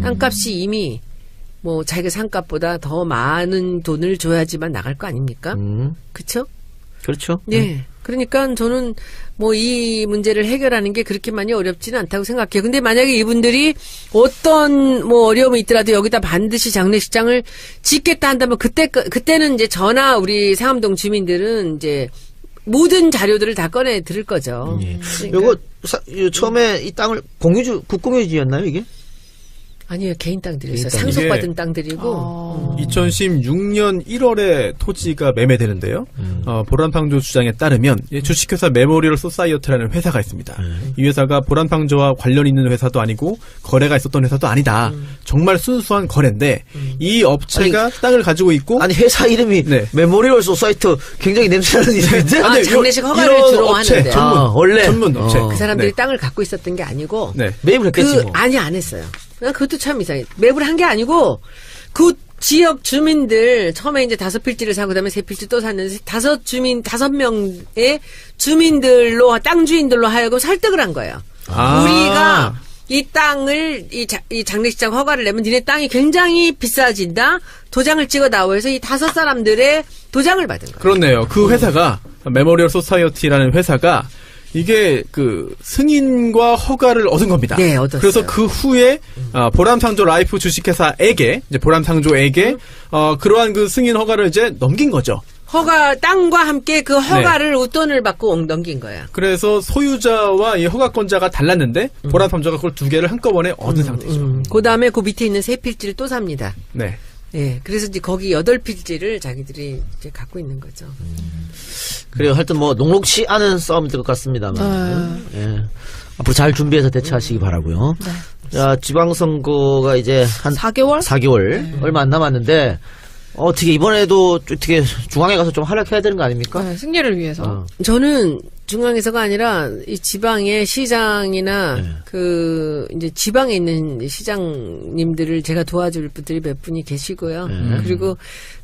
Speaker 4: 땅값이 이미 뭐 자기가 산값보다 더 많은 돈을 줘야지만 나갈 거 아닙니까? 그렇죠?
Speaker 2: 그렇죠.
Speaker 4: 네. 그러니까 저는 뭐 이 문제를 해결하는 게 그렇게 많이 어렵지는 않다고 생각해요. 근데 만약에 이분들이 어떤 뭐 어려움이 있더라도 여기다 반드시 장례식장을 짓겠다 한다면 그때는 이제 저나 우리 상암동 주민들은 이제 모든 자료들을 다 꺼내 들을 거죠.
Speaker 2: 그러니까. 이거 처음에 이 땅을 국공유지였나요 이게?
Speaker 4: 아니요, 개인 땅들이었어요. 상속받은 땅들이고.
Speaker 5: 2016년 1월에 토지가 매매되는데요. 보람상조 주장에 따르면 주식회사 메모리얼 소사이어티라는 회사가 있습니다. 이 회사가 보람상조와 관련 있는 회사도 아니고 거래가 있었던 회사도 아니다. 정말 순수한 거래인데 이 업체가 땅을 가지고 있고
Speaker 2: 아니 회사 이름이 메모리얼 소사이티 굉장히 냄새나는 이름인데?
Speaker 4: 장례식 허가를 주로
Speaker 5: 업체,
Speaker 4: 하는데.
Speaker 5: 전문 업체.
Speaker 4: 그 사람들이 땅을 갖고 있었던 게 아니고.
Speaker 2: 매입을 했겠지 뭐.
Speaker 4: 아니 안 했어요. 그것도 참 이상해. 매입을 한 게 아니고 그 지역 주민들 처음에 이제 5필지를 사고 그다음에 3필지 또 샀는데 5명의 주민들로 땅 주인들로 하여금 설득을 한 거예요. 우리가 이 땅을 이 장례식장 허가를 내면 니네 땅이 굉장히 비싸진다. 도장을 찍어 나오 해서 이 5사람들의 도장을 받은 거예요.
Speaker 5: 그렇네요. 그 회사가 메모리얼 소사이어티라는 회사가 이게 그 승인과 허가를 얻은 겁니다.
Speaker 4: 네, 얻었어요.
Speaker 5: 그래서 그 후에 보람상조 라이프 주식회사에게 이제 보람상조에게 그러한 그 승인 허가를 이제 넘긴 거죠.
Speaker 4: 땅과 함께 그 허가를 웃돈을 받고 넘긴 거야.
Speaker 5: 그래서 소유자와 이 허가권자가 달랐는데 보람삼조가 그걸 두 개를 한꺼번에 얻은 상태죠.
Speaker 4: 그 다음에 그 밑에 있는 세 필지를 또 삽니다.
Speaker 5: 네.
Speaker 4: 예, 그래서 이제 거기 8필지를 자기들이 이제 갖고 있는 거죠.
Speaker 2: 그래요. 하여튼 뭐 녹록치 않은 싸움이 될 것 같습니다만. 예. 앞으로 잘 준비해서 대처하시기 바라고요. 자, 지방선거가 이제 한
Speaker 1: 4개월?
Speaker 2: 4개월 얼마 안 남았는데 어떻게 이번에도 어떻게 중앙에 가서 좀 활약해야 되는 거 아닙니까?
Speaker 1: 네, 승리를 위해서.
Speaker 4: 저는 중앙에서가 아니라 이 지방의 시장이나
Speaker 2: 네.
Speaker 4: 그 이제 지방에 있는 시장님들을 제가 도와줄 분들이 몇 분이 계시고요. 그리고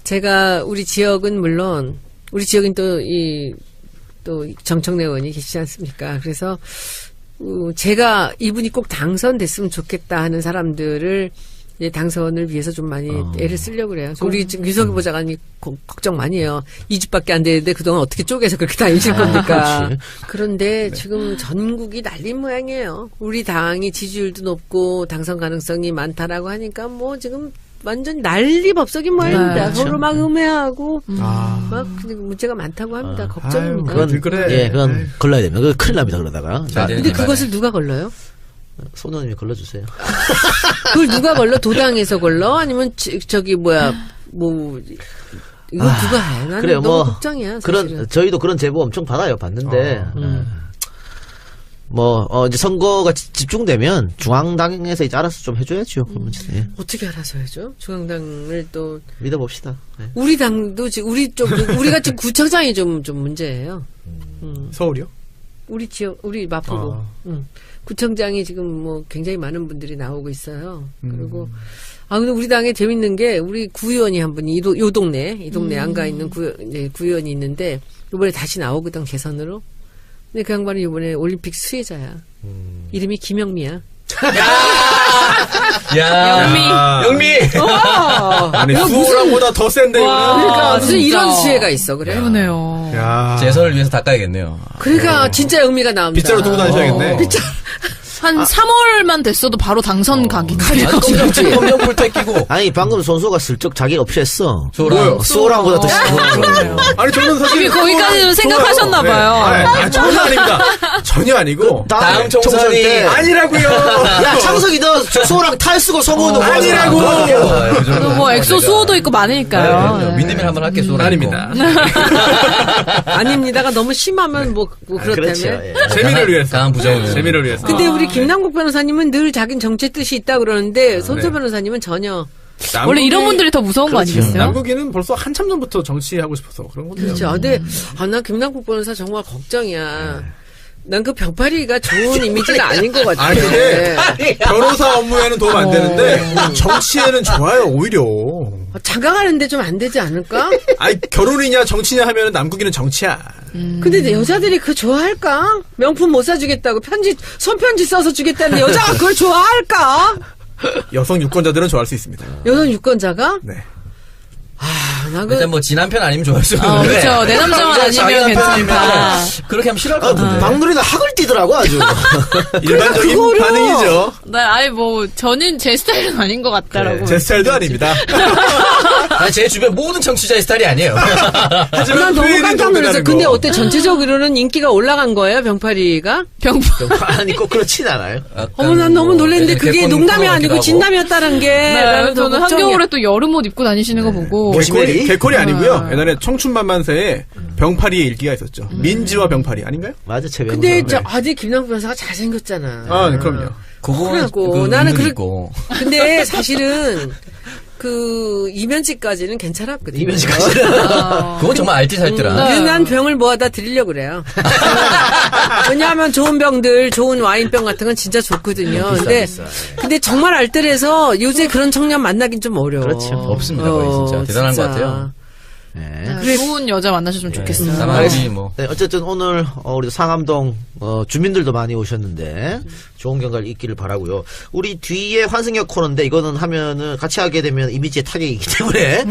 Speaker 4: 제가 우리 지역은 물론 우리 지역은 또 정청래 의원이 계시지 않습니까? 그래서 제가 이분이 꼭 당선됐으면 좋겠다 하는 사람들을 이제 당선을 위해서 좀 많이 애를 쓰려고 그래요. 우리 지금 유석유 보좌관이 걱정 많이 해요. 2집밖에 안 되는데 그동안 어떻게 쪼개서 그렇게 다니실 겁니까? 그런데 지금 전국이 난린 모양이에요. 우리 당이 지지율도 높고 당선 가능성이 많다라고 하니까 뭐 지금 완전 난리 법석인 모양입니다.
Speaker 1: 네,
Speaker 4: 서로 막 음해하고
Speaker 5: 아.
Speaker 4: 막 문제가 많다고 합니다. 걱정입니다.
Speaker 5: 아유,
Speaker 2: 그건
Speaker 5: 그래.
Speaker 2: 예, 그건 걸러야 됩니다. 그거 큰일 납니다. 그러다가. 자,
Speaker 4: 근데 그것을 누가 걸러요?
Speaker 2: 손원님이 걸러주세요.
Speaker 4: 그걸 누가 걸러? 도당에서 걸러? 아니면 저기 뭐야 뭐 이거 누가 해? 나는
Speaker 2: 그래요.
Speaker 4: 너무
Speaker 2: 뭐
Speaker 4: 걱정이야. 사실은.
Speaker 2: 저희도 그런 제보 엄청 받아요. 받는데 이제 선거가 집중되면 중앙당에서 이제 알아서 좀 해줘야죠. 예.
Speaker 4: 어떻게 알아서 해줘? 중앙당을 또
Speaker 2: 믿어봅시다. 예.
Speaker 4: 우리 당도 지금 우리가 지금 구청장이 좀 문제예요.
Speaker 5: 서울이요?
Speaker 4: 우리 지역 우리 마포구 구청장이 지금 뭐 굉장히 많은 분들이 나오고 있어요. 그리고 근데 우리 당에 재밌는 게 우리 구의원이 한 분이 이 동네 안가 있는 구의원이 있는데 이번에 다시 나오거든 개선으로. 근데 그 양반은 이번에 올림픽 수혜자야. 이름이 김영미야.
Speaker 3: 영미.
Speaker 5: 아니 수호랑보다 더 센데 이거는.
Speaker 4: 그러니까 무슨
Speaker 1: 진짜.
Speaker 4: 이런 수혜가 있어 그래.
Speaker 1: 그러네요.
Speaker 5: 야.
Speaker 3: 제설을 위해서 닦아야겠네요.
Speaker 4: 그러니까 진짜 영미가 나옵니다.
Speaker 5: 빗자루 두고 다니셔야겠네.
Speaker 1: 한 3월만 됐어도 바로 당선 각이 가요.
Speaker 3: 검정불 떼끼고.
Speaker 2: 아니 방금 손수호가 슬쩍 자기 없이 했어.
Speaker 3: 뭐요?
Speaker 2: 수호랑보다 더
Speaker 1: 그러네요.
Speaker 5: 아니 저는 사실
Speaker 1: 이미 거기까지는 생각하셨나
Speaker 5: 네.
Speaker 1: 봐요.
Speaker 5: 아니, 전혀 아닙니다. 전혀 아니고
Speaker 3: 다음 총선 때
Speaker 5: 아니라고요.
Speaker 2: 야 창석이 너 수호랑 탈쓰고 성우도
Speaker 5: 아니라고.
Speaker 1: 또 뭐 엑소 수호도 있고 많으니까요.
Speaker 3: 윈드밀 한번 할게 쏘라.
Speaker 5: 아닙니다.
Speaker 4: 아닙니다가 너무 심하면 뭐 그렇다면.
Speaker 2: 그렇죠. 예.
Speaker 5: 재미를 위해서.
Speaker 3: 강한 부정을.
Speaker 5: 재미를 위해서.
Speaker 4: 근데 우리 김남국 변호사님은 늘 자긴 정치 뜻이 있다 그러는데 손소 변호사님은 전혀.
Speaker 1: 원래 이런 분들이 더 무서운 거 아니겠어요?
Speaker 5: 남국이는 벌써 한참 전부터 정치하고 싶어서 그런 건데요.
Speaker 4: 그렇죠. 근데 나 김남국 변호사 정말 걱정이야. 난 그 병파리가 좋은 이미지가 아닌 것 같아.
Speaker 5: 아니 근데 변호사 업무에는 도움 안 되는데 정치에는 좋아요 오히려.
Speaker 4: 장가가는데 좀 안 되지 않을까?
Speaker 5: 아니 결혼이냐 정치냐 하면은 남국이는 정치야.
Speaker 4: 근데 여자들이 그거 좋아할까? 명품 못 사주겠다고 손편지 써서 주겠다는 여자가 그걸 좋아할까?
Speaker 5: 여성 유권자들은 좋아할 수 있습니다.
Speaker 4: 여성 유권자가?
Speaker 5: 네.
Speaker 4: 난
Speaker 3: 일단 뭐 지남편 아니면 좋아할 수 있는데.
Speaker 1: 그렇죠. 내 남자만 아니면 괜찮다.
Speaker 3: 그렇게 하면 싫어할 것 같은데.
Speaker 2: 박누리는 학을 띄더라고 아주.
Speaker 5: 일반적인 반응이죠.
Speaker 1: 네, 아니 뭐 저는 제 스타일은 아닌 것 같다라고.
Speaker 5: 제 스타일도 아닙니다.
Speaker 3: 아니, 제 주변 모든 정치자의 스타일이 아니에요.
Speaker 5: 하지만
Speaker 4: 난 너무
Speaker 5: 표현은
Speaker 4: 깜짝
Speaker 5: 좀
Speaker 4: 놀랐어.
Speaker 5: 되는
Speaker 4: 근데
Speaker 5: 거.
Speaker 4: 어때 전체적으로는 인기가 올라간 거예요, 병파리가?
Speaker 2: 아니 꼭 그렇진 않아요.
Speaker 4: 어머, 난 너무 놀랐는데 그게 농담이 아니고 진담이었다는 게.
Speaker 1: 네,
Speaker 4: 나는
Speaker 1: 저는 한겨울에 또 여름 옷 입고 다니시는 거 보고.
Speaker 5: 개콜이 아니고요. 옛날에 청춘만만세에 병파리의 일기가 있었죠. 민지와 병파리 아닌가요?
Speaker 2: 맞아 최병.
Speaker 4: 근데 저 아직 김남국 변호사가 잘생겼잖아.
Speaker 5: 아, 네, 그럼요.
Speaker 4: 그러고 나는
Speaker 3: 있고.
Speaker 4: 근데 사실은 그 이면지까지는 괜찮았거든요.
Speaker 2: 이면지까지.
Speaker 3: 그건 정말 알뜰살뜰한.
Speaker 4: 근데 난 병을 모아다 드리려고 그래요. 왜냐하면 좋은 병들, 좋은 와인병 같은 건 진짜 좋거든요. 근데 정말 알뜰해서 요새 그런 청년 만나긴 좀 어려워.
Speaker 2: 그렇죠.
Speaker 3: 없습니다, 거의 진짜. 대단한 것 같아요.
Speaker 2: 네.
Speaker 1: 네, 좋은 여자 만나셨으면 좋겠어요.
Speaker 3: 사람들이 뭐.
Speaker 2: 네, 어쨌든 오늘 우리 상암동 주민들도 많이 오셨는데 좋은 경과를 있기를 바라고요. 우리 뒤에 환승역 코너인데 이거는 하면은 같이 하게 되면 이미지에 타격이기 때문에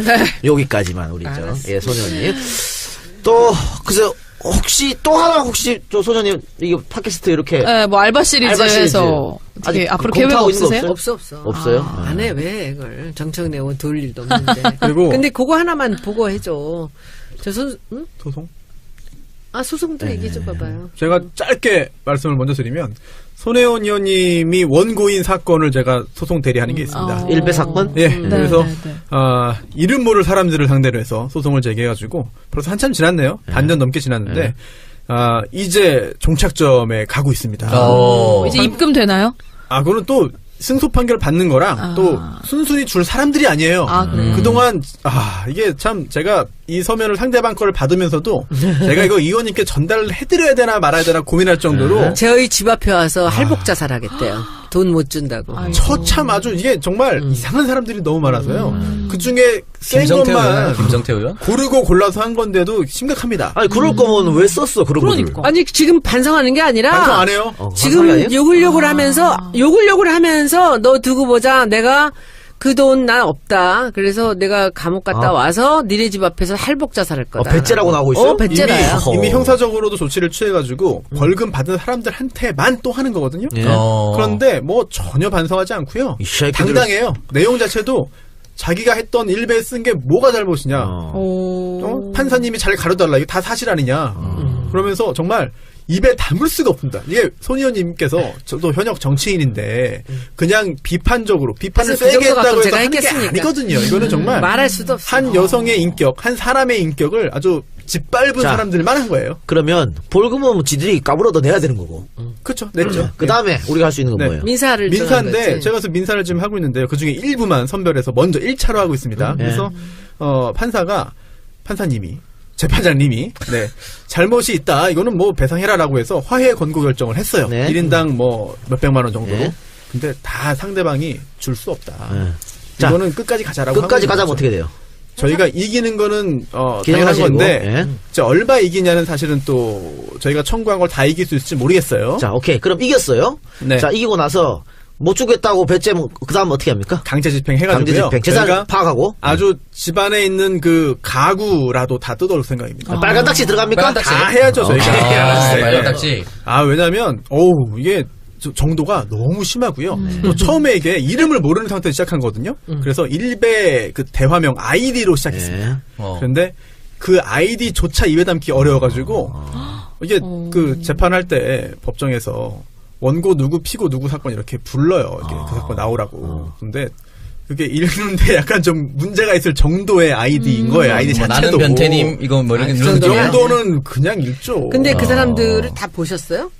Speaker 2: 여기까지만 우리 예, 소녀님. 또 그래서 혹시 또 하나 저 소녀님 이게 팟캐스트 이렇게
Speaker 1: 네, 뭐 알바 시리즈에서 어떻게
Speaker 2: 아직
Speaker 1: 앞으로
Speaker 2: 그
Speaker 1: 계획
Speaker 2: 검토하고 있는 거
Speaker 1: 없으세요?
Speaker 2: 없어요?
Speaker 4: 없어요.
Speaker 2: 없어요?
Speaker 4: 안 해, 왜, 이걸. 정청래 의원 도울 일도 없는데.
Speaker 5: 그리고
Speaker 4: 근데 그거 하나만 보고 해줘.
Speaker 5: 소송?
Speaker 4: 소송도 얘기 좀 봐봐요.
Speaker 5: 제가 짧게 말씀을 먼저 드리면 손혜원 의원님이 원고인 사건을 제가 소송 대리하는 게 있습니다.
Speaker 2: 일베 사건?
Speaker 5: 예,
Speaker 1: 네,
Speaker 5: 그래서
Speaker 1: 네, 네.
Speaker 5: 이름 모를 사람들을 상대로 해서 소송을 제기해가지고 벌써 한참 지났네요. 반년 넘게 지났는데 이제 종착점에 가고 있습니다.
Speaker 1: 이제 입금되나요?
Speaker 5: 그거는 또 승소 판결 받는 거랑 또 순순히 줄 사람들이 아니에요.
Speaker 1: 그래요?
Speaker 5: 그동안 이게 참 제가 이 서면을 상대방 거를 받으면서도 제가 이거 의원님께 전달해드려야 되나 말아야 되나 고민할 정도로
Speaker 4: 저희 집 앞에 와서 할복 자살하겠대요. 돈 못 준다고.
Speaker 5: 처참 아주 이게 정말 이상한 사람들이 너무 많아서요. 그 중에 센 것만
Speaker 3: 김성태 의원?
Speaker 5: 고르고 골라서 한 건데도 심각합니다.
Speaker 2: 아니 그럴 거면 왜 썼어 그런 거를?
Speaker 1: 그러니까.
Speaker 4: 아니 지금 반성하는 게 아니라
Speaker 5: 반성 안 해요?
Speaker 4: 지금 욕을 하면서 너 두고 보자. 내가 그 돈 난 없다. 그래서 내가 감옥 갔다 와서 니네 집 앞에서 할복 자살할 거다.
Speaker 2: 배째라고 나오고 있어요?
Speaker 4: 배째라요.
Speaker 5: 이미 형사적으로도 조치를 취해가지고 벌금 받은 사람들한테만 또 하는 거거든요.
Speaker 2: 예.
Speaker 5: 그런데 뭐 전혀 반성하지 않고요.
Speaker 2: 이 새끼들은-
Speaker 5: 당당해요. 내용 자체도 자기가 했던 일베에 쓴 게 뭐가 잘못이냐. 판사님이 잘 가려달라. 이게 다 사실 아니냐. 그러면서 정말 입에 담을 수가 없습니다. 이게 손 의원님께서 저도 현역 정치인인데 그냥 비판적으로 비판을
Speaker 4: 그래서 그
Speaker 5: 세게
Speaker 4: 정도
Speaker 5: 했다고
Speaker 4: 갖고
Speaker 5: 해서
Speaker 4: 제가
Speaker 5: 하는 게
Speaker 4: 했겠습니까?
Speaker 5: 아니거든요. 이거는 정말
Speaker 4: 말할 수도 없어.
Speaker 5: 한 여성의 인격, 한 사람의 인격을 아주 짓밟은
Speaker 2: 자.
Speaker 5: 사람들만 한 거예요.
Speaker 2: 그러면 볼금은 지들이 까불어도 내야 되는 거고.
Speaker 5: 그렇죠. 냈죠.
Speaker 2: 그 다음에 우리가 할 수 있는 건
Speaker 5: 네.
Speaker 2: 뭐예요?
Speaker 4: 민사를
Speaker 5: 민사인데
Speaker 4: 정한 거지.
Speaker 5: 제가 그래서 민사를 지금 하고 있는데요. 그 중에 일부만 선별해서 먼저 1차로 하고 있습니다. 그래서 판사님이 재판장님이 잘못이 있다. 이거는 뭐 배상해라라고 해서 화해 권고 결정을 했어요.
Speaker 2: 네.
Speaker 5: 1인당 뭐 몇백만 원 정도로.
Speaker 2: 네.
Speaker 5: 근데 다 상대방이 줄 수 없다.
Speaker 2: 네. 자,
Speaker 5: 이거는 끝까지 가자라고.
Speaker 2: 끝까지
Speaker 5: 하고
Speaker 2: 가자면
Speaker 5: 있는
Speaker 2: 어떻게 돼요?
Speaker 5: 저희가 이기는 거는 당연한
Speaker 2: 기대하시고.
Speaker 5: 건데
Speaker 2: 예.
Speaker 5: 이제 얼마 이기냐는 사실은 또 저희가 청구한 걸 다 이길 수 있을지 모르겠어요.
Speaker 2: 자, 오케이. 그럼 이겼어요.
Speaker 5: 네.
Speaker 2: 자, 이기고 나서 못 주겠다고 배째면 그 다음 어떻게 합니까?
Speaker 5: 강제 집행 해가지고요.
Speaker 2: 강제 집행. 재산
Speaker 5: 저희가
Speaker 2: 파악하고.
Speaker 5: 아주 집안에 있는 그 가구라도 다 뜯어올 생각입니다.
Speaker 2: 빨간 딱지 들어갑니까?
Speaker 3: 빨간 딱지.
Speaker 5: 다 해야죠 저희가. 네.
Speaker 3: 빨간 딱지.
Speaker 5: 왜냐면 이게 정도가 너무 심하고요. 또 처음에 이게 이름을 모르는 상태에서 시작한 거거든요. 그래서 일베 그 대화명 아이디로 시작했습니다. 그런데 그 아이디조차 입에 담기 어려워가지고 이게 그 재판할 때 법정에서 원고 누구 피고 누구 사건 이렇게 불러요. 이렇게 그 사건 나오라고. 근데 그게 읽는데 약간 좀 문제가 있을 정도의 아이디인 거예요. 아이디 자체도.
Speaker 3: 나는 변태님 이거 뭐 이런
Speaker 5: 그
Speaker 3: 정도야?
Speaker 5: 정도는 그냥 읽죠.
Speaker 4: 근데 그 사람들을 다 보셨어요?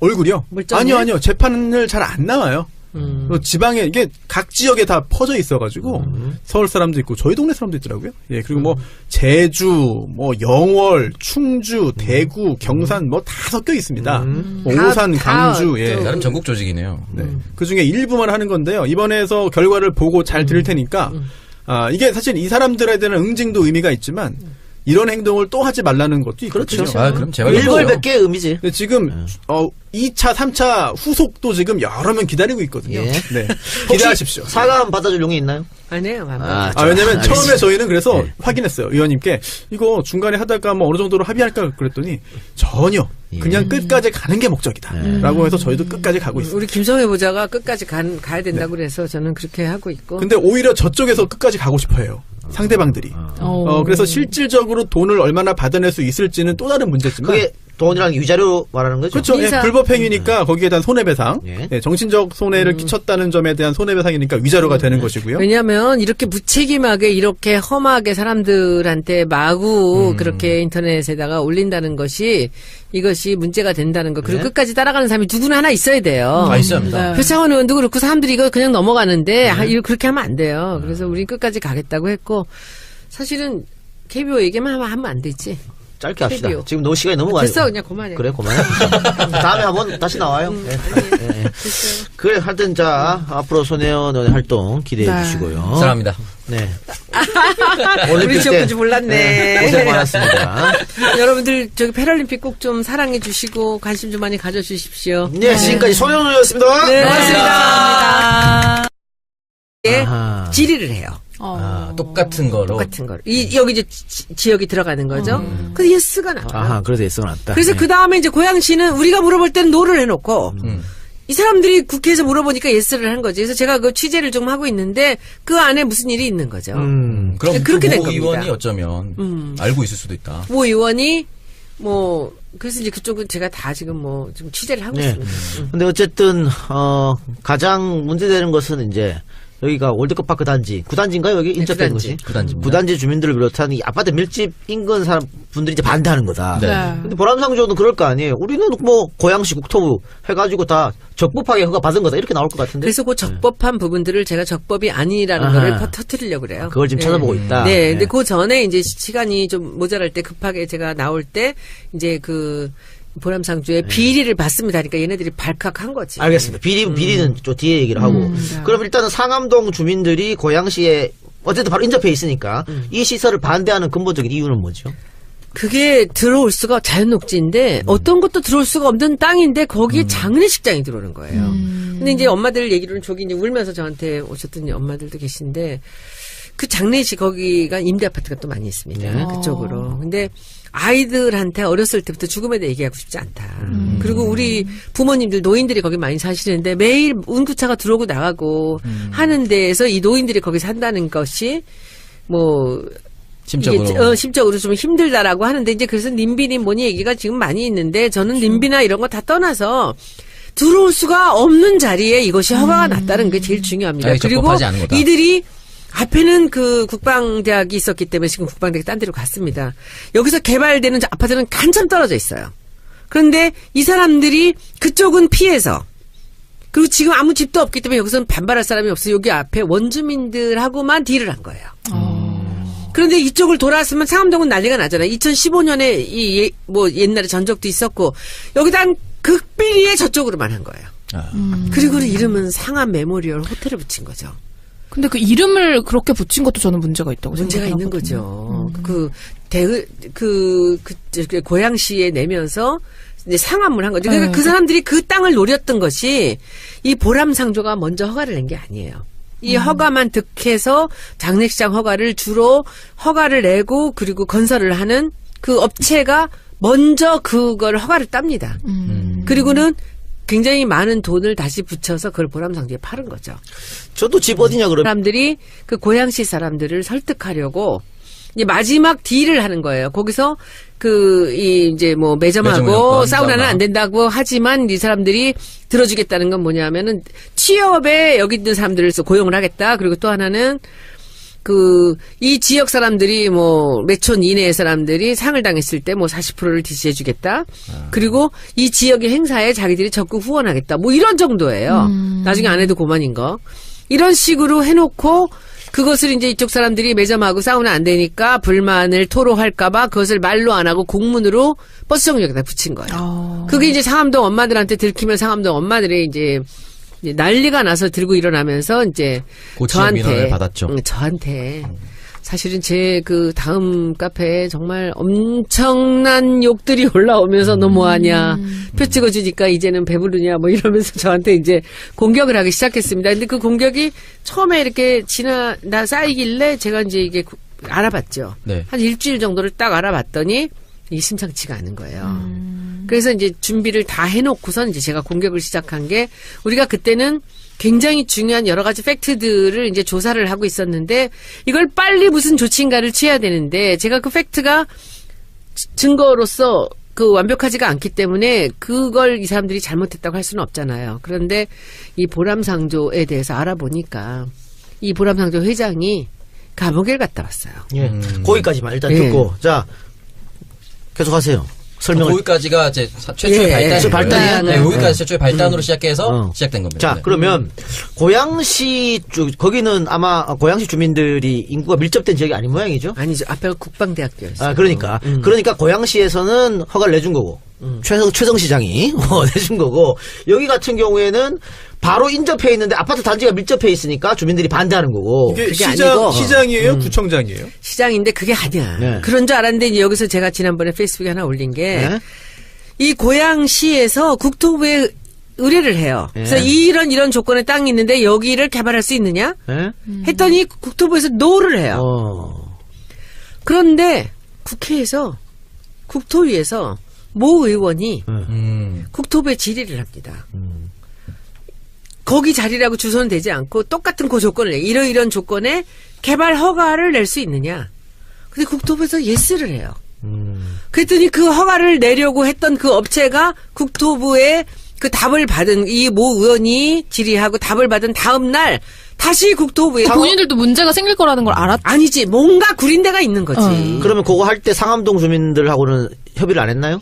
Speaker 5: 얼굴이요?
Speaker 4: 물정이에요?
Speaker 5: 아니요. 재판을 잘 안 나와요. 그리고 지방에 이게 각 지역에 다 퍼져 있어가지고 서울 사람도 있고 저희 동네 사람도 있더라고요. 예, 그리고 뭐 제주, 뭐 영월, 충주, 대구, 경산 뭐 다 섞여 있습니다. 뭐 오산, 강주, 예.
Speaker 3: 나름 전국 조직이네요.
Speaker 5: 네. 그 중에 일부만 하는 건데요. 이번에서 결과를 보고 잘 들을 테니까 이게 사실 이 사람들에 대한 응징도 의미가 있지만. 이런 행동을 또 하지 말라는 것도 있거든요.
Speaker 2: 그렇죠.
Speaker 3: 그럼 제발
Speaker 2: 일벌백계의 의미지.
Speaker 5: 근데 지금 2차, 3차 후속도 지금 여러 명 기다리고 있거든요.
Speaker 2: 예.
Speaker 5: 네. 기대하십시오.
Speaker 2: 사과함 받아줄 용이 있나요?
Speaker 4: 아니에요.
Speaker 5: 왜냐면 처음에 저희는 그래서
Speaker 2: 네.
Speaker 5: 확인했어요. 의원님께 이거 중간에 하다가 뭐 어느 정도로 합의할까 그랬더니 전혀 그냥 끝까지 가는 게 목적이다. 라고 해서 저희도 끝까지 가고 있습니다.
Speaker 4: 우리 김성애 보좌가 끝까지 가야 된다고 그래서 저는 그렇게 하고 있고.
Speaker 5: 근데 오히려 저쪽에서 끝까지 가고 싶어 해요. 상대방들이. 그래서 실질적으로 돈을 얼마나 받아낼 수 있을지는 또 다른 문제지만.
Speaker 2: 그게 돈이랑 위자료 말하는 거죠?
Speaker 5: 그렇죠. 예,
Speaker 4: 민사.
Speaker 5: 불법행위니까 거기에 대한 손해배상.
Speaker 2: 예.
Speaker 5: 예, 정신적 손해를 끼쳤다는 점에 대한 손해배상이니까 위자료가 되는 것이고요.
Speaker 4: 왜냐하면 이렇게 무책임하게 이렇게 험하게 사람들한테 마구 그렇게 인터넷에다가 올린다는 것이 이것이 문제가 된다는 거. 그리고
Speaker 2: 네.
Speaker 4: 끝까지 따라가는 사람이 누구나 하나 있어야 돼요.
Speaker 3: 있습니다.
Speaker 4: 표창원 의원도 그렇고 사람들이 이거 그냥 넘어가는데 이거 그렇게 하면 안 돼요. 그래서 우린 끝까지 가겠다고 했고 사실은 KBO 얘기만 하면 안 되지.
Speaker 2: 짧게 합시다.
Speaker 4: KBO.
Speaker 2: 지금 너무 시간이 너무 많이.
Speaker 4: 됐어 그냥 그만해.
Speaker 2: 그래, 그만해. 다음에 한번 다시 나와요. 예. 예.
Speaker 4: 됐어요.
Speaker 2: 그래, 하여튼 자, 앞으로 손혜원 의원의 활동 기대해
Speaker 1: 네.
Speaker 2: 주시고요.
Speaker 3: 사랑합니다.
Speaker 2: 네.
Speaker 4: 우리 지역까지 몰랐네.
Speaker 2: 고생 많았습니다.
Speaker 4: 여러분들 저기 패럴림픽 꼭 좀 사랑해 주시고 관심 좀 많이 가져주십시오.
Speaker 2: 네, 지금까지 손혜원 의원이었습니다.
Speaker 4: 네,
Speaker 1: 감사합니다.
Speaker 4: 예,
Speaker 2: 아하.
Speaker 4: 질의를 해요.
Speaker 3: 똑같은 거로.
Speaker 4: 똑같은 걸. 여기 이제 지역이 들어가는 거죠. 근데 예스가 나와요.
Speaker 2: 아하, 그래서 예스가 났다.
Speaker 4: 그래서
Speaker 2: 네.
Speaker 4: 그 다음에 이제 고양시는 우리가 물어볼 때는 노를 해놓고 이 사람들이 국회에서 물어보니까 예스를 한 거지. 그래서 제가 그 취재를 좀 하고 있는데 그 안에 무슨 일이 있는 거죠.
Speaker 3: 그럼
Speaker 4: 그렇게 된
Speaker 3: 모
Speaker 4: 겁니다.
Speaker 3: 의원이 어쩌면 알고 있을 수도 있다.
Speaker 4: 모 의원이 뭐 그래서 이제 그쪽은 제가 다 지금 뭐 좀 취재를 하고
Speaker 2: 네.
Speaker 4: 있습니다.
Speaker 2: 근데 어쨌든 가장 문제되는 것은 이제 여기가 월드컵 파크 단지, 구단지인가요? 여기 인접된
Speaker 4: 구단지.
Speaker 2: 것이?
Speaker 3: 구단지입니다.
Speaker 2: 구단지 주민들을 비롯한 이 아파트 밀집 인근 사람 분들이 이제 반대하는 거다.
Speaker 3: 네.
Speaker 1: 네.
Speaker 2: 근데 보람상조는 그럴 거 아니에요. 우리는 뭐 고양시 국토부 해가지고 다 적법하게 허가 받은 거다 이렇게 나올 것 같은데.
Speaker 4: 그래서 그 적법한 부분들을 제가 적법이 아니라는
Speaker 2: 아하.
Speaker 4: 거를 터뜨리려고 그래요.
Speaker 2: 그걸 지금 찾아보고 있다.
Speaker 4: 네, 근데
Speaker 2: 네.
Speaker 4: 그 전에 이제 시간이 좀 모자랄 때 급하게 제가 나올 때 이제 그 보람상조의 비리를 받습니다. 그러니까 얘네들이 발칵한 거지.
Speaker 2: 알겠습니다. 비리는 좀 뒤에 얘기를 하고.
Speaker 1: 네.
Speaker 2: 그럼 일단은 상암동 주민들이 고양시에 어쨌든 바로 인접해 있으니까 이 시설을 반대하는 근본적인 이유는 뭐죠?
Speaker 4: 그게 들어올 수가 자연녹지인데 어떤 것도 들어올 수가 없는 땅인데 거기에 장례식장이 들어오는 거예요. 근데 이제 엄마들 얘기로는 저기 이제 울면서 저한테 오셨던 엄마들도 계신데 그 장례식 거기가 임대 아파트가 또 많이 있습니다.
Speaker 2: 네.
Speaker 4: 그쪽으로. 근데 아이들한테 어렸을 때부터 죽음에 대해 얘기하고 싶지 않다. 그리고 우리 부모님들 노인들이 거기 많이 사시는데 매일 운구차가 들어오고 나가고 하는 데에서 이 노인들이 거기 산다는 것이 뭐
Speaker 3: 심적으로.
Speaker 4: 이게, 심적으로 좀 힘들다라고 하는데 이제 그래서 님비님 뭐니 얘기가 지금 많이 있는데 저는 님비나 이런 거 다 떠나서 들어올 수가 없는 자리에 이것이 허가가 났다는 게 제일 중요합니다.
Speaker 3: 아니,
Speaker 4: 그리고
Speaker 3: 적법하지 않은 거다.
Speaker 4: 이들이 앞에는 그 국방대학이 있었기 때문에 지금 국방대학이 딴 데로 갔습니다. 여기서 개발되는 아파트는 한참 떨어져 있어요. 그런데 이 사람들이 그쪽은 피해서 그리고 지금 아무 집도 없기 때문에 여기서는 반발할 사람이 없어요. 여기 앞에 원주민들하고만 딜을 한 거예요. 그런데 이쪽을 돌아왔으면 상암동은 난리가 나잖아요. 2015년에 뭐 옛날에 전적도 있었고 여기다 한 극비리에 저쪽으로만 한 거예요. 그리고는 이름은 상암 메모리얼 호텔을 붙인 거죠.
Speaker 1: 근데 그 이름을 그렇게 붙인 것도 저는 문제가 있다고
Speaker 4: 문제가 있는
Speaker 1: 생각하거든요.
Speaker 4: 거죠. 고양시에 내면서 이제 상암을 한 거죠. 그러니까 그 사람들이 그 땅을 노렸던 것이 이 보람상조가 먼저 허가를 낸 게 아니에요. 이 허가만 득해서 장례식장 허가를 주로 허가를 내고 그리고 건설을 하는 그 업체가 먼저 그걸 허가를 땁니다. 그리고는 굉장히 많은 돈을 다시 붙여서 그걸 보람상조에 파는 거죠.
Speaker 2: 저도 집 어디냐 그러면.
Speaker 4: 사람들이 그 고양시 사람들을 설득하려고 이제 마지막 딜을 하는 거예요. 거기서 이제 뭐 매점하고
Speaker 3: 매점
Speaker 4: 사우나는
Speaker 3: 사우나.
Speaker 4: 안 된다고 하지만 이 사람들이 들어주겠다는 건 뭐냐면은 취업에 여기 있는 사람들을 고용을 하겠다. 그리고 또 하나는 이 지역 사람들이 뭐 매촌 이내의 사람들이 상을 당했을 때 뭐 40%를 디시해주겠다. 그리고 이 지역의 행사에 자기들이 적극 후원하겠다. 뭐 이런 정도예요. 나중에 안 해도 고만인 거. 이런 식으로 해놓고 그것을 이제 이쪽 사람들이 매점하고 사우나 안 되니까 불만을 토로할까봐 그것을 말로 안 하고 공문으로 버스 정류장에다 붙인 거예요. 그게 이제 상암동 엄마들한테 들키면 상암동 엄마들이 이제 난리가 나서 들고 일어나면서 이제
Speaker 3: 고치의 민원을 받았죠.
Speaker 4: 저한테 사실은 제 그 다음 카페에 정말 엄청난 욕들이 올라오면서 너 뭐하냐 표 찍어주니까 이제는 배부르냐 뭐 이러면서 저한테 이제 공격을 하기 시작했습니다. 근데 그 공격이 처음에 이렇게 쌓이길래 제가 이제 이게 알아봤죠.
Speaker 3: 네.
Speaker 4: 한 일주일 정도를 딱 알아봤더니 이게 심상치가 않은 거예요. 그래서 이제 준비를 다 해놓고선 이제 제가 공격을 시작한 게 우리가 그때는 굉장히 중요한 여러 가지 팩트들을 이제 조사를 하고 있었는데 이걸 빨리 무슨 조치인가를 취해야 되는데 제가 그 팩트가 증거로서 완벽하지가 않기 때문에 그걸 이 사람들이 잘못했다고 할 수는 없잖아요. 그런데 이 보람상조에 대해서 알아보니까 이 보람상조 회장이 감옥에 갔다 왔어요.
Speaker 2: 예. 거기까지만 일단
Speaker 4: 예.
Speaker 2: 듣고 자 계속하세요. 설명을.
Speaker 3: 거기까지가 이제 최초의
Speaker 4: 예,
Speaker 3: 발단이에요. 네, 거기까지 최초의 발단으로 시작해서
Speaker 2: 어.
Speaker 3: 시작된 겁니다.
Speaker 2: 자,
Speaker 3: 네.
Speaker 2: 그러면 고양시 쪽 거기는 아마 고양시 주민들이 인구가 밀접된 지역이 아닌 모양이죠.
Speaker 4: 아니죠. 앞에가 국방대학교였어요.
Speaker 2: 아, 그러니까 고양시에서는 허가를 내준 거고 최성 시장이 내준 거고 여기 같은 경우에는 바로 인접해 있는데 아파트 단지가 밀접해 있으니까 주민들이 반대하는 거고.
Speaker 5: 이게
Speaker 4: 그게 아니고.
Speaker 5: 시장이에요? 구청장이에요?
Speaker 4: 시장인데 그게 아니야.
Speaker 2: 네.
Speaker 4: 그런 줄 알았는데 이제 여기서 제가 지난번에 페이스북에 하나 올린 게 이
Speaker 2: 네?
Speaker 4: 고양시에서 국토부에 의뢰를 해요.
Speaker 2: 네.
Speaker 4: 그래서 이런 조건의 땅이 있는데 여기를 개발할 수 있느냐?
Speaker 2: 예?
Speaker 4: 했더니 국토부에서 노를 해요. 그런데 국회에서 국토위에서 모 의원이 국토부에 질의를 합니다. 거기 자리라고 주소는 되지 않고 똑같은 그 조건을 내. 이런 조건에 개발 허가를 낼 수 있느냐. 근데 국토부에서 예스를 해요. 그랬더니 그 허가를 내려고 했던 그 업체가 국토부에 그 답을 받은 이 모 의원이 질의하고 답을 받은 다음 날 다시 국토부에
Speaker 1: 본인들도 문제가 생길 거라는 걸 알았.
Speaker 4: 아니지 뭔가 구린 데가 있는 거지.
Speaker 2: 그러면 그거 할 때 상암동 주민들하고는 협의를 안 했나요?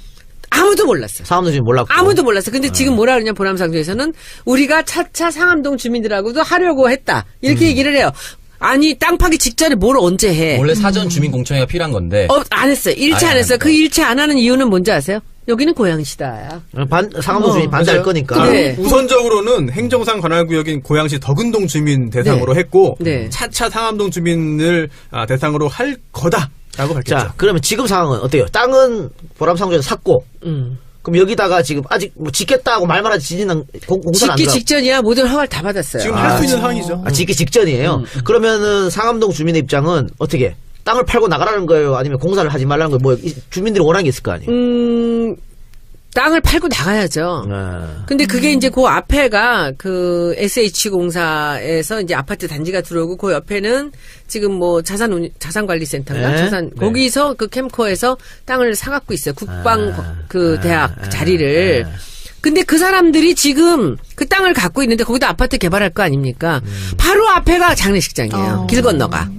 Speaker 4: 아무도 몰랐어요.
Speaker 2: 상암동 주민 몰랐고.
Speaker 4: 아무도 몰랐어. 근데 지금 뭐라 그러냐 보람상조에서는 우리가 차차 상암동 주민들하고도 하려고 했다. 이렇게 얘기를 해요. 아니 땅 파기 직전에 뭘 언제 해?
Speaker 3: 원래 사전 주민 공청회가 필요한 건데.
Speaker 4: 안 했어요. 일체 안 했어요. 그 일체 안 하는 이유는 뭔지 아세요? 여기는 고양시다.
Speaker 2: 상암동 주민이 반대할
Speaker 5: 맞아요.
Speaker 2: 거니까.
Speaker 4: 네.
Speaker 5: 우선적으로는 행정상 관할구역인 고양시 덕은동 주민 대상으로
Speaker 4: 네.
Speaker 5: 했고
Speaker 4: 네.
Speaker 5: 차차 상암동 주민을 대상으로 할 거다라고 밝혔죠.
Speaker 2: 자, 그러면 지금 상황은 어때요? 땅은 보람상조에서 샀고, 그럼 여기다가 지금 아직 뭐 짓겠다고 말만 하지 짓는 공사는 안
Speaker 4: 짓기
Speaker 2: 들어.
Speaker 4: 직전이야. 모든 허가를 다 받았어요.
Speaker 5: 지금 할 수 있는 상황이죠.
Speaker 2: 짓기 직전이에요. 그러면은 상암동 주민의 입장은 어떻게? 땅을 팔고 나가라는 거예요? 아니면 공사를 하지 말라는 거예요? 뭐 주민들이 원하는 게 있을 거 아니에요?
Speaker 4: 땅을 팔고 나가야죠. 근데 그게 이제 그 앞에가 그 SH공사에서 이제 아파트 단지가 들어오고 그 옆에는 지금 뭐 자산관리센터인가?
Speaker 2: 네.
Speaker 4: 거기서 그 캠코에서 땅을 사갖고 있어요. 국방 그 대학 자리를. 근데 그 사람들이 지금 그 땅을 갖고 있는데 거기다 아파트 개발할 거 아닙니까? 바로 앞에가 장례식장이에요. 길 건너가.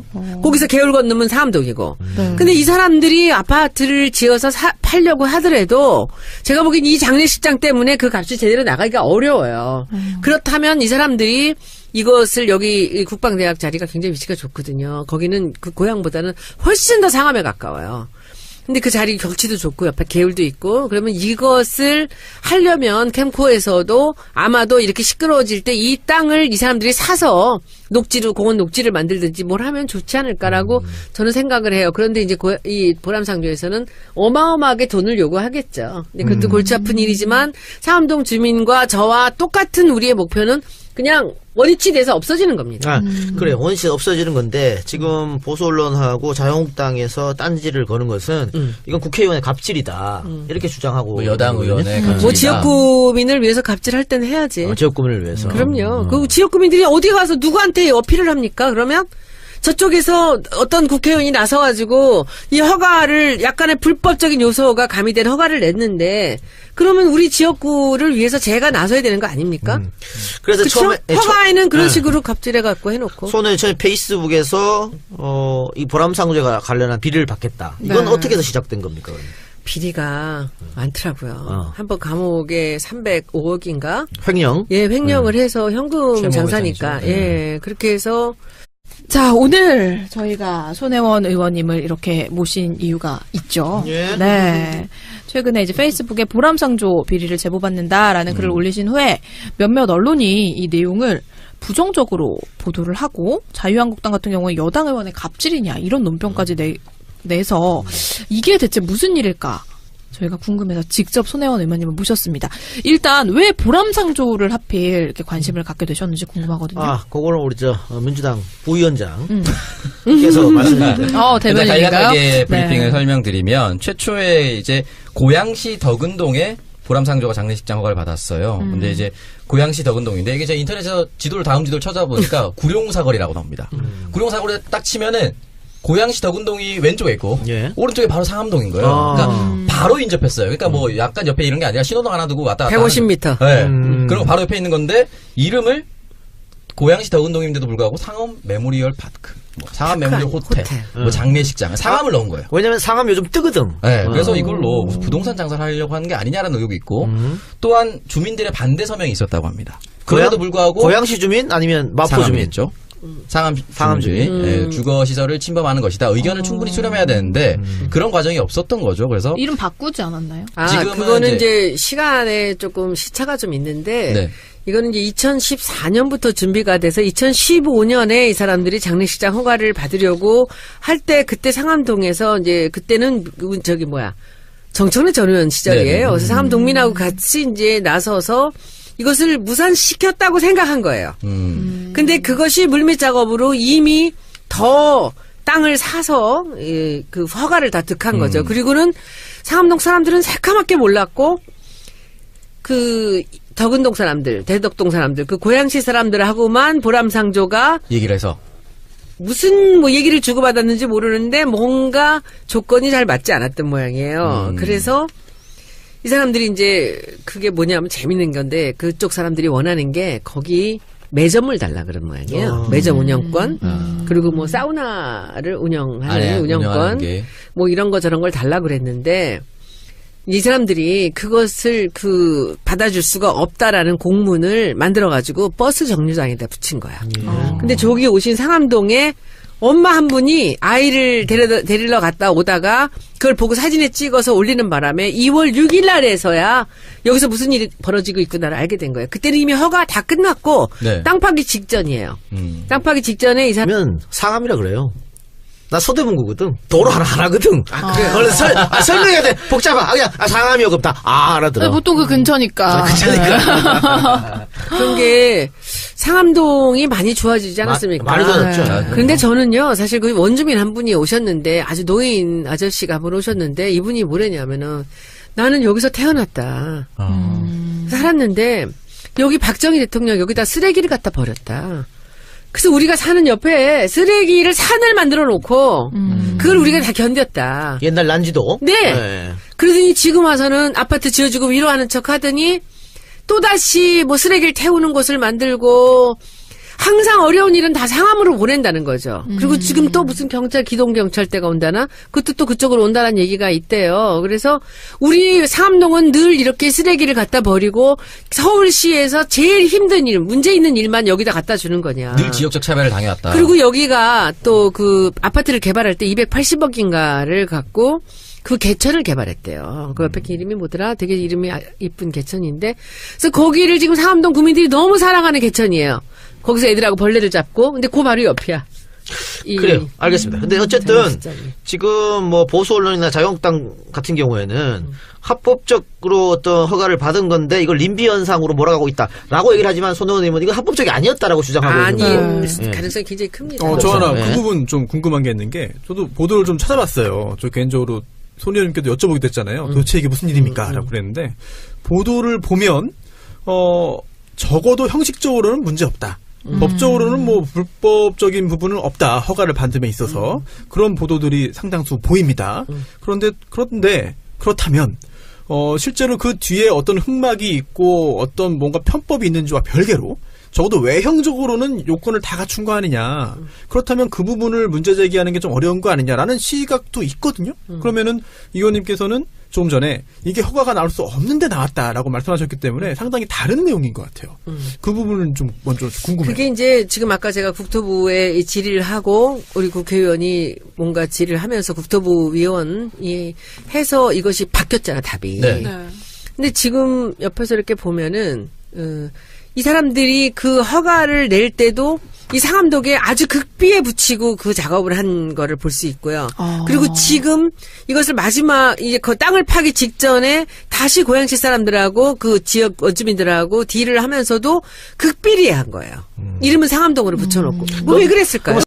Speaker 4: 거기서 개울 건너면 상암동이고. 근데 이 사람들이 아파트를 지어서 팔려고 하더라도 제가 보기엔 이 장례식장 때문에 그 값이 제대로 나가기가 어려워요. 그렇다면 이 사람들이 이것을 여기 국방대학 자리가 굉장히 위치가 좋거든요. 거기는 그 고향보다는 훨씬 더 상암에 가까워요. 근데 그 자리 경치도 좋고 옆에 개울도 있고 그러면 이것을 하려면 캠코에서도 아마도 이렇게 시끄러워질 때 이 땅을 이 사람들이 사서 녹지로 공원 녹지를 만들든지 뭘 하면 좋지 않을까라고 저는 생각을 해요. 그런데 이제 이 보람상조에서는 어마어마하게 돈을 요구하겠죠. 근데 그것도 골치 아픈 일이지만 상암동 주민과 저와 똑같은 우리의 목표는 그냥 원위치 돼서 없어지는 겁니다.
Speaker 2: 그래 원시 없어지는 건데 지금 보수 언론하고 자유한국당에서 딴지를 거는 것은 이건 국회의원의 갑질이다 이렇게 주장하고
Speaker 3: 뭐 여당 의원의 갑질이다.
Speaker 4: 뭐 지역구민을 위해서 갑질할 때는 해야지.
Speaker 2: 지역구민을 위해서.
Speaker 4: 그럼요. 그 지역구민들이 어디 가서 누구한테 어필을 합니까? 그러면 저쪽에서 어떤 국회의원이 나서가지고 이 허가를 약간의 불법적인 요소가 가미된 허가를 냈는데 그러면 우리 지역구를 위해서 제가 나서야 되는 거 아닙니까?
Speaker 2: 그래서
Speaker 4: 그쵸?
Speaker 2: 처음에
Speaker 4: 허가에는 그런 식으로 갑질해갖고 해놓고.
Speaker 2: 손에 처음에 페이스북에서 이 보람상조가 관련한 비리를 받겠다. 이건
Speaker 1: 네.
Speaker 2: 어떻게 해서 시작된 겁니까? 그러면?
Speaker 4: 비리가 많더라고요. 한번 감옥에 305억인가?
Speaker 2: 횡령.
Speaker 4: 예, 횡령을 해서 현금
Speaker 3: 최모
Speaker 4: 장사니까.
Speaker 3: 회장이죠.
Speaker 4: 예, 그렇게 해서
Speaker 1: 자, 오늘 저희가 손혜원 의원님을 이렇게 모신 이유가 있죠.
Speaker 2: 예.
Speaker 1: 네. 최근에 이제 페이스북에 보람상조 비리를 제보받는다라는 글을 올리신 후에 몇몇 언론이 이 내용을 부정적으로 보도를 하고 자유한국당 같은 경우에 여당 의원의 갑질이냐 이런 논평까지 내서 이게 대체 무슨 일일까? 저희가 궁금해서 직접 손혜원 의원님을 모셨습니다. 일단 왜 보람상조를 하필 이렇게 관심을 갖게 되셨는지 궁금하거든요.
Speaker 2: 그거는 우리 민주당 부위원장께서 말씀해주세요.
Speaker 1: 대변인인가요?
Speaker 3: 간략하게 브리핑을
Speaker 1: 네.
Speaker 3: 설명드리면 최초에 이제 고양시 덕은동에 보람상조가 장례식장 허가를 받았어요. 근데 이제 고양시 덕은동인데 이게 제가 인터넷에서 다음 지도를 찾아보니까 구룡사거리라고 나옵니다. 구룡사거리에 딱 치면은 고양시 덕은동이 왼쪽에 있고
Speaker 2: 예.
Speaker 3: 오른쪽에 바로 상암동인 거예요. 그러니까 바로 인접했어요. 그러니까 뭐 약간 옆에 이런 게 아니라 신호등 하나 두고 왔다 갔다
Speaker 4: 150m.
Speaker 3: 하는, 네. 그리고 바로 옆에 있는 건데 이름을 고양시 덕은동인데도 불구하고 상암 메모리얼 파크, 뭐 상암 메모리얼 호텔, 뭐 장례식장, 상암을 넣은 거예요.
Speaker 2: 왜냐면 상암 요즘 뜨거든.
Speaker 3: 네, 그래서 이걸로 무슨 부동산 장사를 하려고 하는 게 아니냐라는 의혹이 있고 또한 주민들의 반대 서명이 있었다고 합니다. 그럼에도 불구하고
Speaker 2: 고양시 주민 아니면 마포 주민.
Speaker 3: 주민이죠. 상암
Speaker 2: 주민.
Speaker 3: 주민 주거 시설을 침범하는 것이다. 의견을 충분히 수렴해야 되는데 그런 과정이 없었던 거죠. 그래서
Speaker 1: 이름 바꾸지 않았나요?
Speaker 3: 지금은
Speaker 4: 그거는 이제 시간에 조금 시차가 좀 있는데
Speaker 3: 네.
Speaker 4: 이거는 이제 2014년부터 준비가 돼서 2015년에 이 사람들이 장례식장 허가를 받으려고 할 때 그때 상암동에서 이제 그때는 정청래 전 의원 시절이에요. 그래서 상암동민하고 같이 이제 나서서 이것을 무산시켰다고 생각한 거예요. 근데 그것이 물밑 작업으로 이미 더 땅을 사서 그 허가를 다 득한 거죠. 그리고는 상암동 사람들은 새카맣게 몰랐고 그 덕은동 사람들, 대덕동 사람들, 그 고양시 사람들하고만 보람상조가
Speaker 3: 얘기를 해서.
Speaker 4: 무슨 뭐 얘기를 주고받았는지 모르는데 뭔가 조건이 잘 맞지 않았던 모양이에요. 그래서 이 사람들이 이제 그게 뭐냐면 재밌는 건데 그쪽 사람들이 원하는 게 거기 매점을 달라 그런 모양이에요. 매점 운영권 그리고 뭐 사우나를 운영하는 운영권 뭐 이런 거 저런 걸 달라 그랬는데 이 사람들이 그것을 받아줄 수가 없다라는 공문을 만들어가지고 버스 정류장에다 붙인 거야. 근데 저기 오신 상암동에 엄마 한 분이 아이를 데리러 갔다 오다가 그걸 보고 사진에 찍어서 올리는 바람에 2월 6일 날에서야 여기서 무슨 일이 벌어지고 있구나를 알게 된 거예요. 그때는 이미 허가 다 끝났고
Speaker 3: 네.
Speaker 4: 땅 파기 직전이에요. 땅 파기 직전에 이 사람
Speaker 2: 그러면 상암이라 그래요. 나 서대문구거든. 도로 하나거든.
Speaker 4: 그래요?
Speaker 2: 원래 설명해야 돼. 복잡하. 그냥 상암이요. 다 알아들어.
Speaker 1: 보통 그 근처니까.
Speaker 4: 그런 게 상암동이 많이 좋아지지 않았습니까?
Speaker 2: 많이 좋아졌죠.
Speaker 4: 그런데 저는요, 사실 그 원주민 한 분이 오셨는데, 아주 노인 아저씨가 한 분 오셨는데, 이분이 뭐랬냐면은, 나는 여기서 태어났다. 살았는데, 여기 박정희 대통령 여기다 쓰레기를 갖다 버렸다. 그래서 우리가 사는 옆에 쓰레기를 산을 만들어 놓고, 그걸 우리가 다 견뎠다.
Speaker 2: 옛날 난지도.
Speaker 4: 네. 그러더니 지금 와서는 아파트 지어주고 위로하는 척 하더니, 또다시 뭐 쓰레기를 태우는 곳을 만들고 항상 어려운 일은 다 상암으로 보낸다는 거죠. 그리고 지금 또 무슨 기동경찰대가 온다나? 그것도 또 그쪽으로 온다는 얘기가 있대요. 그래서 우리 상암동은 늘 이렇게 쓰레기를 갖다 버리고 서울시에서 제일 힘든 일, 문제 있는 일만 여기다 갖다 주는 거냐.
Speaker 3: 늘 지역적 차별을 당해왔다.
Speaker 4: 그리고 여기가 또 그 아파트를 개발할 때 280억인가를 갖고 그 개천을 개발했대요. 그 옆에 이름이 뭐더라? 되게 이름이 이쁜 개천인데. 그래서 거기를 지금 상암동 구민들이 너무 사랑하는 개천이에요. 거기서 애들하고 벌레를 잡고. 근데 그 바로 옆이야.
Speaker 2: 그래요. 알겠습니다. 근데 어쨌든 지금 뭐 보수 언론이나 자유한국당 같은 경우에는 합법적으로 어떤 허가를 받은 건데 이걸 림비 현상으로 몰아가고 있다라고 얘기를 하지만 손 의원님은 이거 합법적이 아니었다라고 주장하고 있는 거예요.
Speaker 4: 가능성이 굉장히 큽니다.
Speaker 5: 저 하나
Speaker 2: 네.
Speaker 5: 그 부분 좀 궁금한 게 있는 게 저도 보도를 좀 찾아봤어요. 저 개인적으로 손 의원님께도 여쭤보기도 했잖아요. 도대체 이게 무슨 일입니까? 라고 그랬는데 보도를 보면 적어도 형식적으로는 문제 없다. 법적으로는 뭐 불법적인 부분은 없다. 허가를 받은 데 있어서 그런 보도들이 상당수 보입니다. 그런데 그렇다면 실제로 그 뒤에 어떤 흑막이 있고 어떤 뭔가 편법이 있는지와 별개로 적어도 외형적으로는 요건을 다 갖춘 거 아니냐. 그렇다면 그 부분을 문제 제기하는 게 좀 어려운 거 아니냐라는 시각도 있거든요. 그러면은 이 의원님께서는 조금 전에 이게 허가가 나올 수 없는데 나왔다라고 말씀하셨기 때문에 상당히 다른 내용인 것 같아요. 그 부분은 좀 먼저 궁금해요.
Speaker 4: 그게 이제 지금 아까 제가 국토부에 이 질의를 하고 우리 국회의원이 뭔가 질의를 하면서 국토부 위원이 해서 이것이 바뀌었잖아, 답이.
Speaker 3: 네.
Speaker 4: 근데 지금 옆에서 이렇게 보면은 이 사람들이 그 허가를 낼 때도 이 상암동에 아주 극비에 붙이고 그 작업을 한 거를 볼 수 있고요. 그리고 지금 이것을 마지막 이제 그 땅을 파기 직전에 다시 고양시 사람들하고 그 지역 원주민들하고 딜을 하면서도 극비리에 한 거예요. 이름은 상암동으로 붙여놓고. 뭐 왜 그랬을까요?